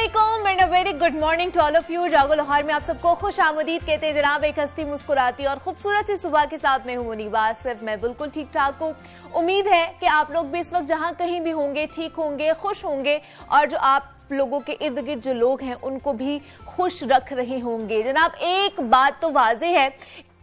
अस्सलामुअलैकुम and a very good morning to all of you. जागो लाहौर में आप सबको खुश आमदीद कहते हैं जनाब। एक हंसती मुस्कुराती और खूबसूरत सी सुबह के साथ मैं हूं मुनीबा सिर्फ। मैं बिल्कुल ठीक ठाक हूँ। उम्मीद है कि आप लोग भी इस वक्त जहां कहीं भी होंगे ठीक होंगे, खुश होंगे और जो आप लोगों के इर्द गिर्द जो लोग हैं उनको भी खुश रख रहे होंगे। जनाब एक बात तो वाज़ेह है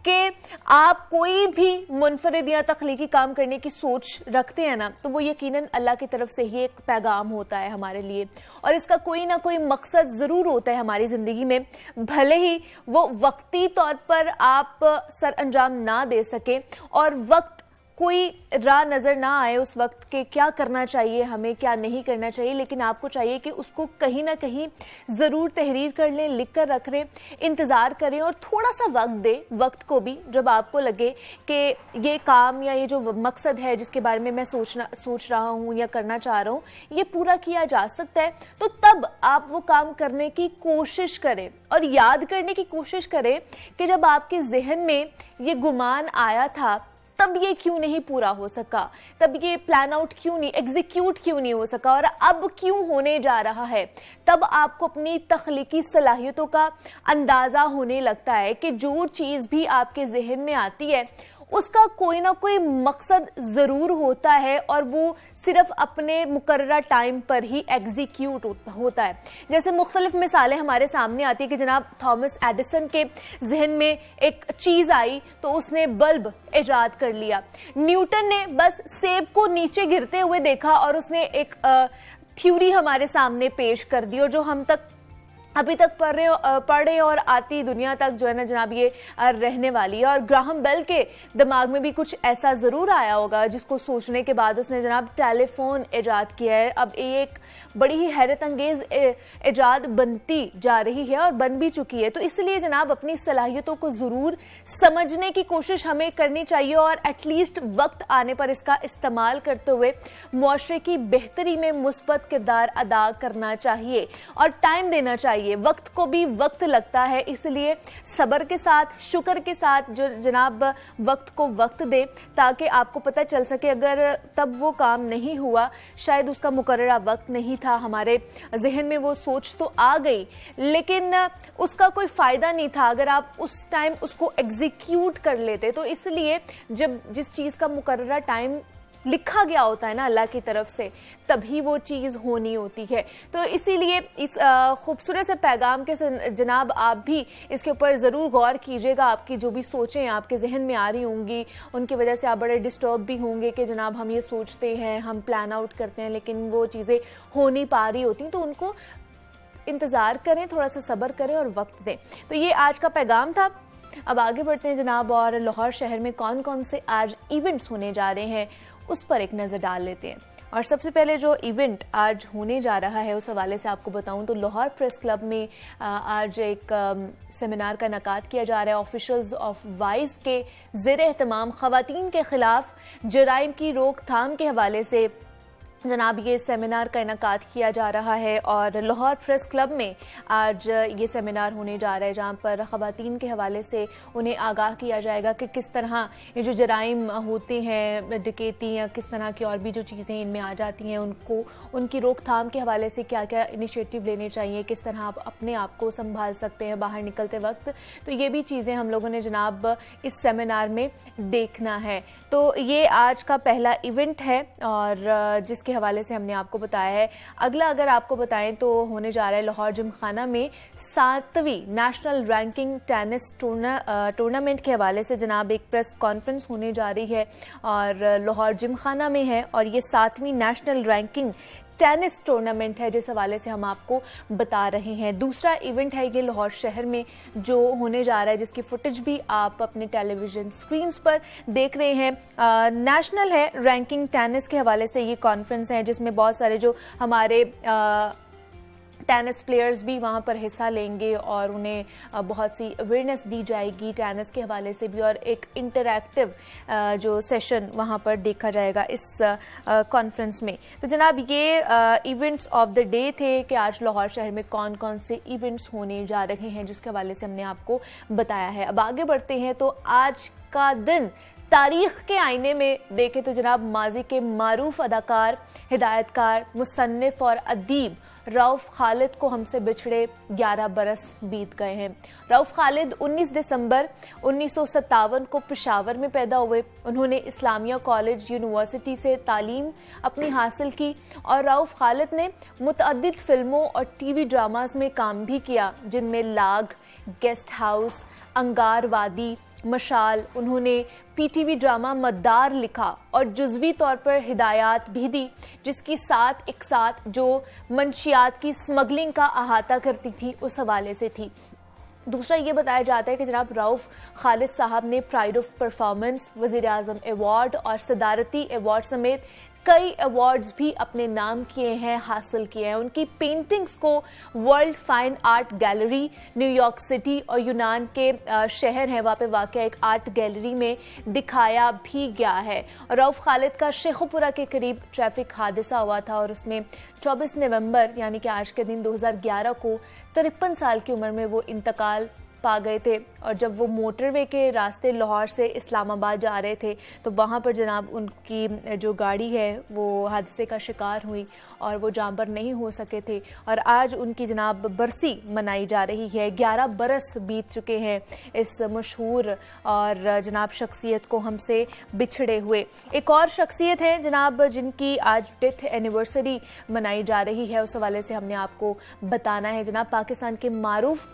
कि आप कोई भी मुनफरिद या तख्लीकी काम करने की सोच रखते हैं ना, तो वो यकीनन अल्लाह की तरफ से ही एक पैगाम होता है हमारे लिए और इसका कोई ना कोई मकसद ज़रूर होता है हमारी ज़िंदगी में। भले ही वो वक्ती तौर पर आप सर अंजाम ना दे सके और वक्त कोई राह नजर ना आए उस वक्त के क्या करना चाहिए हमें, क्या नहीं करना चाहिए, लेकिन आपको चाहिए कि उसको कहीं ना कहीं जरूर तहरीर कर लें, लिख कर रख लें, इंतजार करें और थोड़ा सा वक्त दें वक्त को भी। जब आपको लगे कि ये काम या ये जो मकसद है जिसके बारे में मैं सोच रहा हूँ या करना चाह रहा हूँ ये पूरा किया जा सकता है, तो तब आप वो काम करने की कोशिश करें और याद करने की कोशिश करें कि जब आपके जहन में ये गुमान आया था तब ये क्यों नहीं पूरा हो सका, तब ये प्लान आउट क्यों नहीं, एग्जीक्यूट क्यों नहीं हो सका और अब क्यों होने जा रहा है। तब आपको अपनी तख्लीकी सलाहियतों का अंदाजा होने लगता है कि जो चीज भी आपके जहन में आती है उसका कोई ना कोई मकसद जरूर होता है और वो सिर्फ अपने मुकर्ररा टाइम पर ही एग्जीक्यूट होता है। जैसे मुख्तलिफ मिसालें हमारे सामने आती है कि जनाब थॉमस एडिसन के जहन में एक चीज आई तो उसने बल्ब इजाद कर लिया। न्यूटन ने बस सेब को नीचे गिरते हुए देखा और उसने एक थ्योरी हमारे सामने पेश कर दी और जो हम तक अभी तक पढ़े और आती दुनिया तक जो है ना जनाब ये रहने वाली है। और ग्राहम बेल के दिमाग में भी कुछ ऐसा जरूर आया होगा जिसको सोचने के बाद उसने जनाब टेलीफोन इजाद किया है। अब ये एक बड़ी ही हैरत अंगेज इजाद बनती जा रही है और बन भी चुकी है। तो इसलिए जनाब अपनी सलाहियतों को जरूर समझने की कोशिश हमें करनी चाहिए और एटलीस्ट वक्त आने पर इसका इस्तेमाल करते हुए मुआशरे की बेहतरी में मुस्बत किरदार अदा करना चाहिए और टाइम देना चाहिए। वक्त को भी वक्त लगता है, इसलिए सब्र के साथ, शुक्र के साथ जो जनाब वक्त को वक्त दे ताकि आपको पता चल सके अगर तब वो काम नहीं हुआ, शायद उसका मुकर्ररा वक्त नहीं था, हमारे जहन में वो सोच तो आ गई लेकिन उसका कोई फायदा नहीं था अगर आप उस टाइम उसको एग्जीक्यूट कर लेते। तो इसलिए जब जिस चीज का मुकर्ररा टाइम लिखा गया होता है ना अल्लाह की तरफ से, तभी वो चीज होनी होती है। तो इसीलिए इस खूबसूरत से पैगाम के जनाब आप भी इसके ऊपर जरूर गौर कीजिएगा। आपकी जो भी सोचें आपके जहन में आ रही होंगी उनकी वजह से आप बड़े डिस्टर्ब भी होंगे कि जनाब हम ये सोचते हैं, हम प्लान आउट करते हैं लेकिन वो चीजें हो नहीं पा रही होती, तो उनको इंतजार करें, थोड़ा सा सब्र करें और वक्त दें। तो ये आज का पैगाम था। अब आगे बढ़ते हैं जनाब और लाहौर शहर में कौन कौन से आज इवेंट्स होने जा रहे हैं उस पर एक नजर डाल लेते हैं। और सबसे पहले जो इवेंट आज होने जा रहा है उस हवाले से आपको बताऊं तो लाहौर प्रेस क्लब में आज एक सेमिनार का इनेकाद किया जा रहा है। ऑफिशियल्स ऑफ वाइस के ज़ेर एहतमाम खवातीन के खिलाफ जराइम की रोकथाम के हवाले से जनाब ये सेमिनार का इनेकाद किया जा रहा है और लाहौर प्रेस क्लब में आज ये सेमिनार होने जा रहा है जहां पर खवातीन के हवाले से उन्हें आगाह किया जाएगा कि किस तरह ये जो जराइम होते हैं, डकैती या किस तरह की और भी जो चीज़ें इनमें आ जाती हैं उनको उनकी रोकथाम के हवाले से क्या क्या इनिशिएटिव लेने चाहिए, किस तरह आप अपने आप को संभाल सकते हैं बाहर निकलते वक्त। तो ये भी चीज़ें हम लोगों ने जनाब इस सेमिनार में देखना है। तो ये आज का पहला इवेंट है और जिसके हवाले से हमने आपको बताया है। अगला अगर आपको बताएं तो होने जा रहा है लाहौर जिमखाना में 7वीं नेशनल रैंकिंग टेनिस टूर्नामेंट के हवाले से जनाब एक प्रेस कॉन्फ्रेंस होने जा रही है और लाहौर जिमखाना में है और ये 7वीं नेशनल रैंकिंग टेनिस टूर्नामेंट है जिस हवाले से हम आपको बता रहे हैं। दूसरा इवेंट है ये लाहौर शहर में जो होने जा रहा है जिसकी फुटेज भी आप अपने टेलीविजन स्क्रीन्स पर देख रहे हैं। नेशनल है रैंकिंग टेनिस के हवाले से ये कॉन्फ्रेंस है जिसमें बहुत सारे जो हमारे टेनिस प्लेयर्स भी वहाँ पर हिस्सा लेंगे और उन्हें बहुत सी अवेयरनेस दी जाएगी टेनिस के हवाले से भी और एक इंटरैक्टिव जो सेशन वहाँ पर देखा जाएगा इस कॉन्फ्रेंस में। तो जनाब ये इवेंट्स ऑफ द डे थे कि आज लाहौर शहर में कौन कौन से इवेंट्स होने जा रहे हैं जिसके हवाले से हमने आपको बताया है। अब आगे बढ़ते हैं तो आज का दिन तारीख के आईने में देखें तो जनाब माजी के मारूफ अदाकार, हिदायतकार, मुसन्निफ और अदीब रऊफ खालिद को हमसे बिछड़े 11 बरस बीत गए हैं। रऊफ खालिद 19 दिसंबर 1957 को पेशावर में पैदा हुए। उन्होंने इस्लामिया कॉलेज यूनिवर्सिटी से तालीम अपनी हासिल की और रऊफ खालिद ने मुतअद्दिद फिल्मों और टीवी ड्रामास में काम भी किया, जिनमें लाग, गेस्ट हाउस, अंगार वादी, मशाल। उन्होंने पीटीवी ड्रामा मद्दार लिखा और जुज़वी तौर पर हिदायत भी दी, जिसकी साथ एक साथ जो मंशियात की स्मगलिंग का अहाता करती थी उस हवाले से थी। दूसरा ये बताया जाता है कि जनाब रऊफ खालिद साहब ने प्राइड ऑफ परफॉर्मेंस, वज़ीर आज़म अवार्ड और सदारती अवार्ड समेत कई अवार्ड्स भी अपने नाम किए हैं, हासिल किए हैं। उनकी पेंटिंग्स को world fine art gallery New York city और यूनान के शहर है वहाँ पे वाक़ एक आर्ट गैलरी में दिखाया भी गया है। रऊफ खालिद का शेखुपुरा के करीब ट्रैफिक हादसा हुआ था और उसमें 24 नवंबर यानी कि आज के दिन 2011 को 53 साल की उम्र में वो इंतकाल पा गए थे। और जब वो मोटरवे के रास्ते लाहौर से इस्लामाबाद जा रहे थे तो वहाँ पर जनाब उनकी जो गाड़ी है वो हादसे का शिकार हुई और वो जांबर नहीं हो सके थे। और आज उनकी जनाब बरसी मनाई जा रही है। 11 बरस बीत चुके हैं इस मशहूर और जनाब शख्सियत को हमसे बिछड़े हुए। एक और शख्सियत है जनाब जिनकी आज डेथ एनिवर्सरी मनाई जा रही है, उस हवाले से हमने आपको बताना है। जनाब पाकिस्तान के मारूफ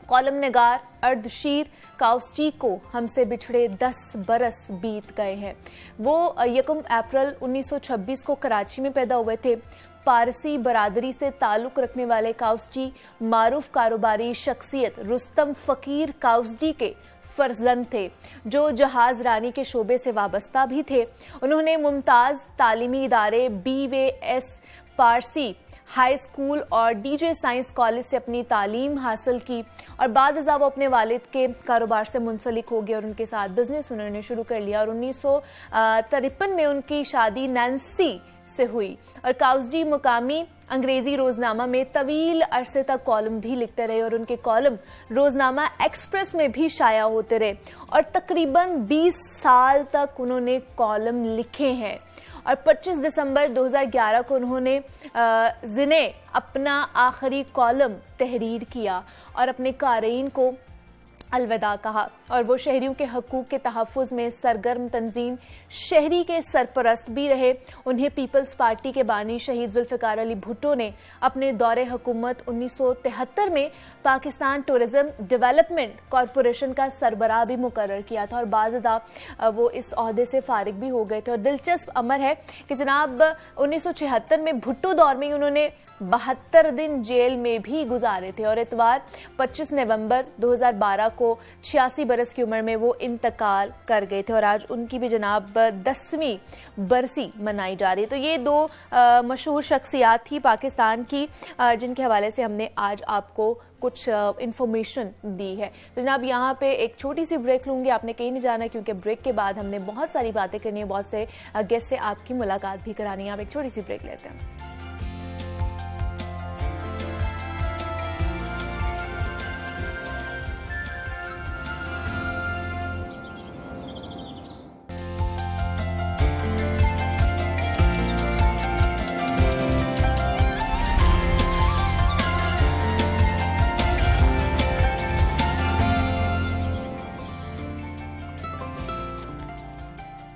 कॉलम निगार अर्दशीर काउसची को हमसे बिछड़े 10 बरस बीत गए हैं। वो 1 अप्रैल 1926 को कराची में पैदा हुए थे। पारसी बरादरी से ताल्लुक रखने वाले काउसची मारूफ कारोबारी शख्सियत रुस्तम फकीर काउसजी के फर्जंद थे, जो जहाज रानी के शोबे से वाबस्ता भी थे। उन्होंने मुमताज तालीमी इदारे BWS पारसी हाई स्कूल और DJ साइंस कॉलेज से अपनी तालीम हासिल की और बाद अज़ा वो अपने वालिद के कारोबार से मुंसलिक हो गए और उनके साथ बिजनेस उन्होंने शुरू कर लिया। और 1953 में उनकी शादी नैन्सी से हुई और काउसजी मुकामी अंग्रेजी रोजनामा में तवील अरसे तक कॉलम भी लिखते रहे और उनके कॉलम रोजनामा एक्सप्रेस में भी शाया होते रहे और तकरीबन 20 साल तक उन्होंने कॉलम लिखे हैं। और 25 दिसंबर 2011 को उन्होंने जिने अपना आखिरी कॉलम तहरीर किया और अपने क़ारीन को अलविदा कहा। और वो शहरियों के हकूक़ के तहफ़्फ़ुज़ में सरगर्म तंजीम शहरी के सरपरस्त भी रहे। उन्हें पीपल्स पार्टी के बानी शहीद जुल्फ़िकार अली भुट्टो ने अपने दौरे हुकूमत 1973 में पाकिस्तान टूरिज़्म डेवलपमेंट कॉरपोरेशन का सरबराह भी मुकर्रर किया था और बाज़दा वो इस ओहदे से फारिग भी हो गए थे। और दिलचस्प अमर है कि जनाब 1976 में भुट्टो दौर में उन्होंने 72 दिन जेल में भी गुजारे थे और इतवार 25 नवंबर 2012 को 86 बरस की उम्र में वो इंतकाल कर गए थे और आज उनकी भी जनाब 10वीं बरसी मनाई जा रही है। तो ये दो मशहूर शख्सियात थी पाकिस्तान की जिनके हवाले से हमने आज आपको कुछ इंफॉर्मेशन दी है। तो जनाब यहाँ पे एक छोटी सी ब्रेक लूंगी, आपने कहीं नहीं जाना क्योंकि ब्रेक के बाद हमने बहुत सारी बातें करनी है, बहुत से गेस्ट से आपकी मुलाकात भी करानी है। आप एक छोटी सी ब्रेक लेते हैं।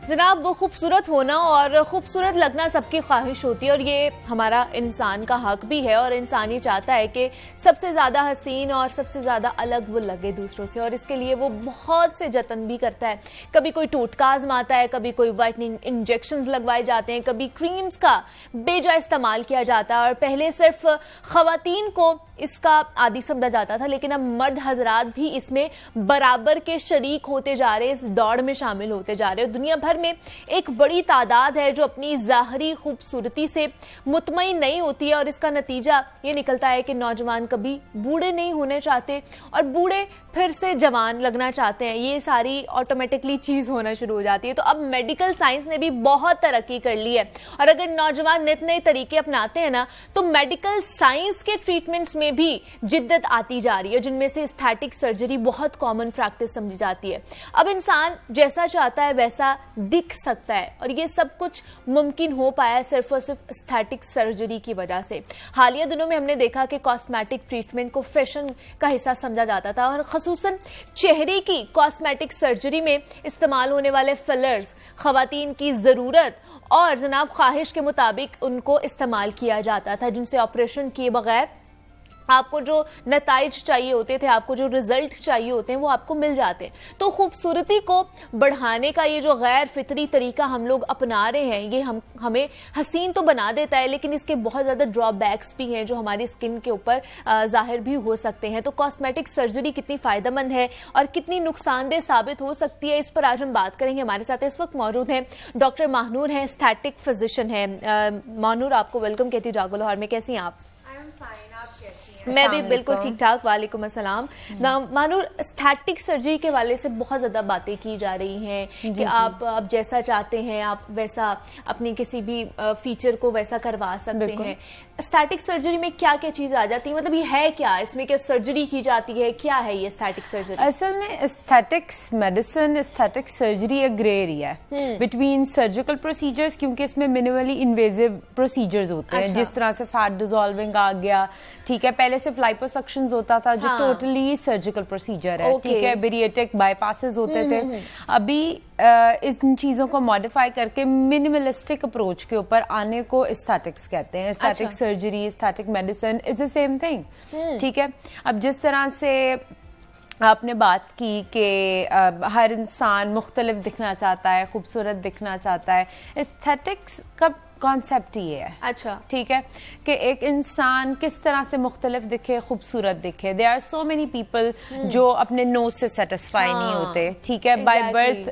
जनाब वो खूबसूरत होना और खूबसूरत लगना सबकी ख्वाहिश होती है और ये हमारा इंसान का हक भी है और इंसान ये चाहता है कि सबसे ज़्यादा हसीन और सबसे ज़्यादा अलग वो लगे दूसरों से और इसके लिए वो बहुत से जतन भी करता है। कभी कोई टोटका आजमाता है, कभी कोई वाइटनिंग इंजेक्शंस लगवाए जाते हैं, कभी क्रीम्स का बेजा इस्तेमाल किया जाता है और पहले सिर्फ ख़वातीन को इसका आदि समझा जाता था, लेकिन अब मर्द हजरात भी इसमें बराबर के शरीक होते जा रहे, इस दौड़ में शामिल होते जा रहे। दुनिया भर में एक बड़ी तादाद है जो अपनी ज़ाहरी खूबसूरती से मुतमईन नहीं होती है और इसका नतीजा ये निकलता है कि नौजवान कभी बूढ़े नहीं होने चाहते और बूढ़े फिर से जवान लगना चाहते हैं। ये सारी ऑटोमेटिकली चीज होना शुरू हो जाती है। तो अब मेडिकल साइंस ने भी बहुत तरक्की कर ली है और अगर नौजवान नित नए तरीके अपनाते हैं ना तो मेडिकल साइंस के ट्रीटमेंट्स में भी जिद्दत आती जा रही है, जिनमें से एस्थेटिक सर्जरी बहुत कॉमन प्रैक्टिस समझी जाती है। अब इंसान जैसा चाहता है वैसा दिख सकता है, और ये सब कुछ मुमकिन हो पाया सिर्फ और सिर्फ एस्थेटिक सर्जरी की वजह से। हालिया दिनों में हमने देखा कि कॉस्मेटिक ट्रीटमेंट को फैशन का हिस्सा समझा जाता था, और खसूसन चेहरे की कॉस्मेटिक सर्जरी में इस्तेमाल होने वाले फिलर्स खवातीन की जरूरत और जनाब ख्वाहिश के मुताबिक उनको इस्तेमाल किया जाता था, जिनसे ऑपरेशन किए बगैर आपको जो नताइज चाहिए होते थे, आपको जो रिजल्ट चाहिए होते हैं, वो आपको मिल जाते हैं। तो खूबसूरती को बढ़ाने का ये जो गैर फितरी तरीका हम लोग अपना रहे हैं, ये हमें हसीन तो बना देता है, लेकिन इसके बहुत ज्यादा ड्रॉबैक्स भी हैं जो हमारी स्किन के ऊपर जाहिर भी हो सकते हैं। तो कॉस्मेटिक सर्जरी कितनी फायदेमंद है और कितनी नुकसानदेह साबित हो सकती है, इस पर आज हम बात करेंगे। हमारे साथ इस वक्त मौजूद हैं डॉक्टर महानूर हैं, एस्थेटिक फिजिशियन है। महानूर, आपको वेलकम कहती हूँ जागो लाहौर में। कैसी हैं आप? मैं भी बिल्कुल ठीक ठाक। वालेकुम अस्सलाम। मानूर, एस्थेटिक सर्जरी के वाले से बहुत ज्यादा बातें की जा रही हैं कि आप जैसा चाहते हैं आप वैसा अपनी किसी भी फीचर को वैसा करवा सकते हैं। एस्थेटिक सर्जरी में क्या क्या चीज आ जाती है, मतलब ये है क्या, इसमें क्या सर्जरी की जाती है, क्या है ये एस्थेटिक सर्जरी? असल में एस्थेटिक्स मेडिसिन, एस्थेटिक सर्जरी एक ग्रे एरिया है बिटवीन सर्जिकल प्रोसीजर्स, क्योंकि इसमें मिनिमली इन्वेजिव प्रोसीजर्स होते हैं। जिस तरह से फैट डिसॉल्विंग आ गया, ठीक है, पहले सिर्फ लाइपोसक्शन होता था जो टोटली सर्जिकल प्रोसीजर है, ठीक है, बेरिएटिक बाईपासेस होते थे। अभी इन चीजों को मॉडिफाई करके मिनिमलिस्टिक अप्रोच के ऊपर आने को एस्थेटिक्स कहते हैं। Aesthetic surgery, aesthetic medicine is the same thing, ठीक है। अब जिस तरह से आपने बात की कि हर इंसान मुख्तलिफ दिखना चाहता है, खूबसूरत दिखना चाहता है, एस्थेटिक्स का कॉन्सेप्ट ही है। अच्छा, ठीक है, कि एक इंसान किस तरह से मुख्तलिफ दिखे, खूबसूरत दिखे। There are so many people जो अपने नोज से सेटिस्फाई नहीं होते, ठीक है, बाय बर्थ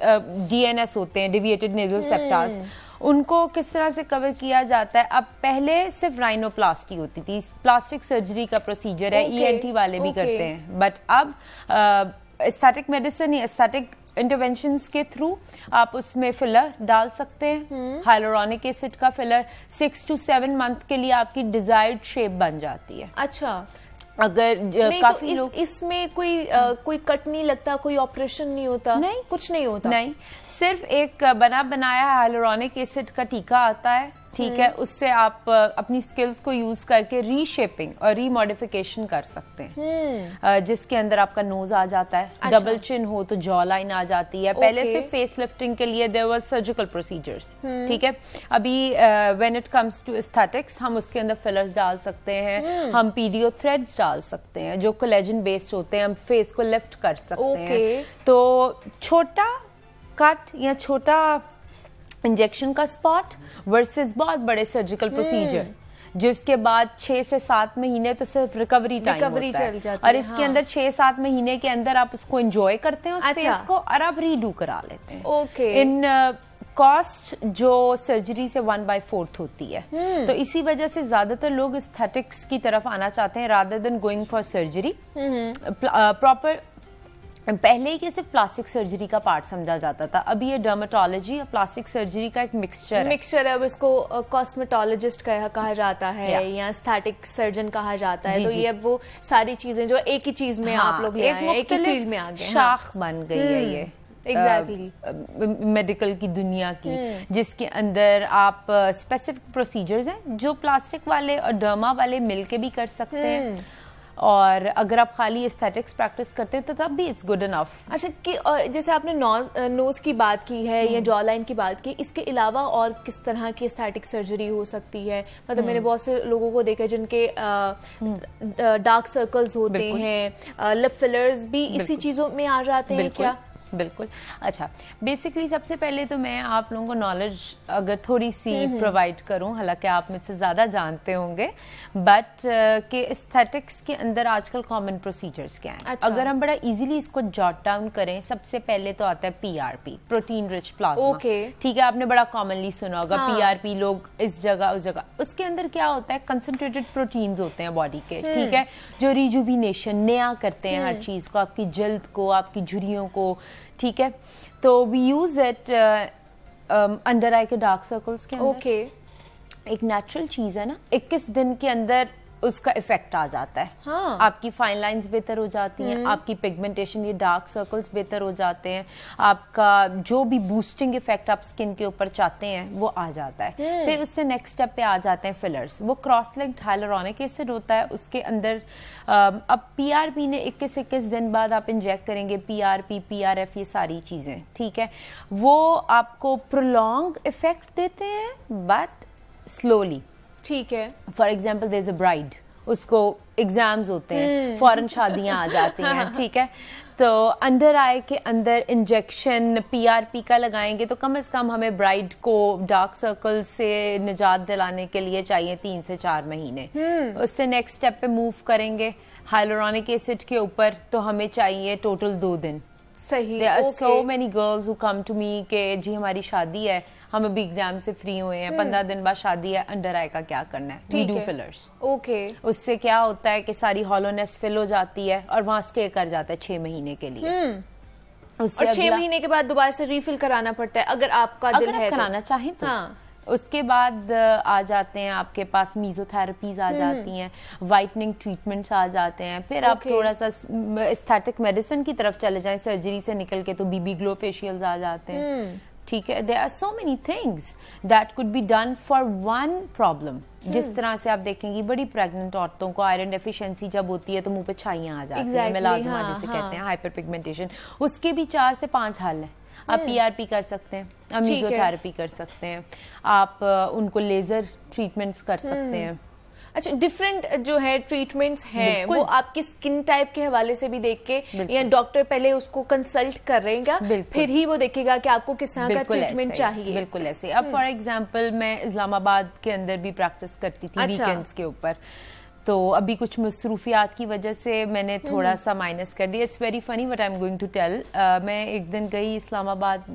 DNS होते हैं, डेविएटेड नेजल सेप्टास, उनको किस तरह से कवर किया जाता है। अब पहले सिर्फ राइनोप्लास्टी होती थी, प्लास्टिक सर्जरी का प्रोसीजर है, ENT वाले भी करते हैं, बट अब एस्थेटिक मेडिसिन या एस्थेटिक इंटरवेंशंस के थ्रू आप उसमें फिलर डाल सकते हैं। हाइलुरोनिक एसिड का फिलर 6 to 7 मंथ के लिए आपकी डिजायर्ड शेप बन जाती है। अच्छा, अगर काफी तो इसमें कोई कट नहीं लगता, कोई ऑपरेशन नहीं होता? नहीं, कुछ नहीं होता। नहीं, सिर्फ एक बना बनाया हाइलुरोनिक एसिड का टीका आता है, ठीक है, उससे आप अपनी स्किल्स को यूज करके रीशेपिंग और रीमॉडिफिकेशन कर सकते हैं, जिसके अंदर आपका नोज आ जाता है। अच्छा। डबल चिन हो तो जॉ लाइन आ जाती है। पहले से फेस लिफ्टिंग के लिए देयर वाज सर्जिकल प्रोसीजर्स, ठीक है। अभी when it comes to aesthetics हम उसके अंदर फिलर्स डाल सकते हैं, हम पीडियो थ्रेड्स डाल सकते हैं जो कोलेजन बेस्ड होते हैं, हम फेस को लिफ्ट कर सकते हैं। तो छोटा कट या छोटा इंजेक्शन का स्पॉट वर्सेस बहुत बड़े सर्जिकल प्रोसीजर, जिसके बाद 6 से 7 महीने तो सिर्फ रिकवरी टाइम होता है, चल जाती और इसके अंदर 6-7 महीने के अंदर आप उसको एंजॉय करते हैं, उस फेस को, और आप रीडू करा लेते हैं। ओके। इन कॉस्ट जो सर्जरी से 1/4 होती है, तो इसी वजह से ज्यादातर लोग एस्थेटिक्स की तरफ आना चाहते हैं rather than going for surgery. Proper पहले ही सिर्फ प्लास्टिक सर्जरी का पार्ट समझा जाता था, अभी ये डर्मेटोलॉजी और प्लास्टिक सर्जरी का एक मिक्सचर है। अब इसको कॉस्मेटोलॉजिस्ट कहा जाता है या एस्थेटिक सर्जन कहा जाता है। तो ये अब वो सारी चीजें जो एक ही चीज में आप लोग ले आए हैं, एक ही फील्ड में आ गए, शाख बन गई है ये एग्जैक्टली मेडिकल की दुनिया की, जिसके अंदर आप स्पेसिफिक प्रोसीजर्स हैं जो प्लास्टिक वाले और डर्मा वाले मिलके भी कर सकते हैं, और अगर आप खाली एस्थेटिक्स प्रैक्टिस करते हैं तो तब भी इट्स गुड इनफ। अच्छा, कि जैसे आपने नोज की बात की है या जॉ लाइन की बात की, इसके अलावा और किस तरह की एस्थेटिक सर्जरी हो सकती है? मतलब मैंने बहुत से लोगों को देखा जिनके डार्क सर्कल्स होते हैं, लिप फिलर्स भी इसी चीजों में आ जाते हैं क्या? बिल्कुल। अच्छा, बेसिकली सबसे पहले तो मैं आप लोगों को नॉलेज अगर थोड़ी सी प्रोवाइड करूं, हालांकि आप मुझसे ज्यादा जानते होंगे, बट के एस्थेटिक्स के अंदर आजकल कॉमन प्रोसीजर्स क्या हैं। अच्छा। अगर हम बड़ा इजीली इसको जॉट डाउन करें, सबसे पहले तो आता है PRP, प्रोटीन रिच प्लाज्मा, ठीक है, आपने बड़ा कॉमनली सुना होगा। PRP लोग इस जगह उस जगह, उसके अंदर क्या होता है, कंसंट्रेटेड प्रोटीन्स होते हैं बॉडी के, ठीक है, जो रिजुविनेशन नया करते हैं हर चीज को, आपकी जल्द को, आपकी झुर्रियों को, ठीक है। तो वी यूज इट अंडर आई के डार्क सर्कल्स के अंदर। ओके। एक नेचुरल चीज है ना, 21 दिन के अंदर उसका इफेक्ट आ जाता है। हाँ। आपकी फाइन लाइंस बेहतर हो जाती हैं, आपकी पिगमेंटेशन, ये डार्क सर्कल्स बेहतर हो जाते हैं, आपका जो भी बूस्टिंग इफेक्ट आप स्किन के ऊपर चाहते हैं वो आ जाता है। फिर उससे नेक्स्ट स्टेप पे आ जाते हैं फिलर्स। वो क्रॉस लिंक्ड हाइलुरोनिक एसिड होता है, उसके अंदर अब पीआरपी ने 21-21 दिन बाद आप इंजेक्ट करेंगे, पीआरपी, पीआरएफ, ये सारी चीजें, ठीक है, वो आपको प्रोलॉन्ग इफेक्ट देते हैं बट स्लोली। ठीक है। For example there is a bride, उसको एग्जाम्स होते हैं, फौरन शादियां आ जाती हैं, ठीक है, तो अंडर आई के अंदर इंजेक्शन पीआरपी का लगाएंगे तो कम से कम हमें ब्राइड को डार्क सर्कल से निजात दिलाने के लिए चाहिए 3 से 4 महीने। उससे नेक्स्ट स्टेप पे मूव करेंगे हाइलुरोनिक एसिड के ऊपर, तो हमें चाहिए टोटल 2 दिन। सही। There are so many girls who come to me कि जी हमारी शादी है, हम अभी एग्जाम से फ्री हुए हैं, 15 दिन बाद शादी है, अंडर आई का क्या करना है? We do fillers। ओके। उससे क्या होता है कि सारी हॉलोनेस फिल हो जाती है और वहां स्टे कर जाता है 6 महीने के लिए। उससे और 6 महीने के बाद दोबारा से रिफिल कराना पड़ता है अगर आपका दिल है, कराना चाहें तो। हाँ। उसके बाद आ जाते हैं आपके पास मीजोथेरेपीज आ जाती हैं, वाइटनिंग ट्रीटमेंट्स आ जाते हैं, फिर आप थोड़ा सा एस्थेटिक मेडिसिन की तरफ चले जाएं, सर्जरी से निकल के तो बीबी ग्लो फेशियल्स आ जाते हैं, ठीक है। There are so many things that could be done for one problem. जिस तरह से आप देखेंगी बड़ी प्रेग्नेंट औरतों को आयरन डेफिशिएंसी जब होती है तो मुंह पे छाइयां आ जाती हैं, मेलाज़मा जिसे कहते हैं, हाइपर पिगमेंटेशन, उसके भी 4 से 5 हल है। आप पीआरपी कर सकते हैं, आप मेसोथेरेपी कर सकते हैं, आप उनको लेजर ट्रीटमेंट्स कर सकते हैं। अच्छा, डिफरेंट जो है ट्रीटमेंट्स हैं वो आपकी स्किन टाइप के हवाले से भी देख के, या डॉक्टर पहले उसको कंसल्ट करेगा फिर ही वो देखेगा कि आपको किस तरह का ट्रीटमेंट चाहिए? बिल्कुल ऐसे। अब फॉर एग्जांपल मैं इस्लामाबाद के अंदर भी प्रैक्टिस करती थी वीकेंड्स के ऊपर, तो अभी कुछ मसरूफियात की वजह से मैंने थोड़ा सा माइनस कर दिया। It's very funny but I am going to tell. मैं एक दिन गई इस्लामाबाद,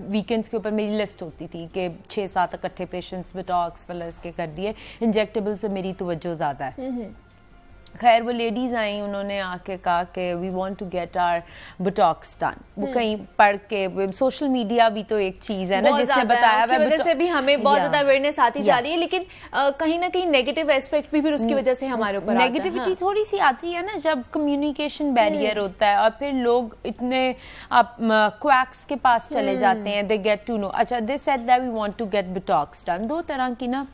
वीकेंड्स के ऊपर मेरी लिस्ट होती थी कि 6-7 इकट्ठे पेशेंट्स बोटॉक्स फिलर्स के कर दिए, इंजेक्टेबल्स पे मेरी तवज्जो ज्यादा है। खैर वो लेडीज आई, उन्होंने आके कहा कि we want to get our botox done. वो कहीं पढ़ के, सोशल मीडिया भी तो एक चीज है ना जिसने बताया, उसकी वजह से भी हमें बहुत ज्यादा अवेयरनेस आती जा रही है, लेकिन कहीं ना कहीं नेगेटिव एस्पेक्ट भी फिर उसकी वजह से हमारे ऊपर नेगेटिविटी थोड़ी सी आती है ना जब कम्युनिकेशन बैरियर होता है और फिर लोग इतने क्वैक्स के पास चले जाते हैं, दे गेट टू नो। अच्छा, they said that we want to get botox done. 2 तरह की ना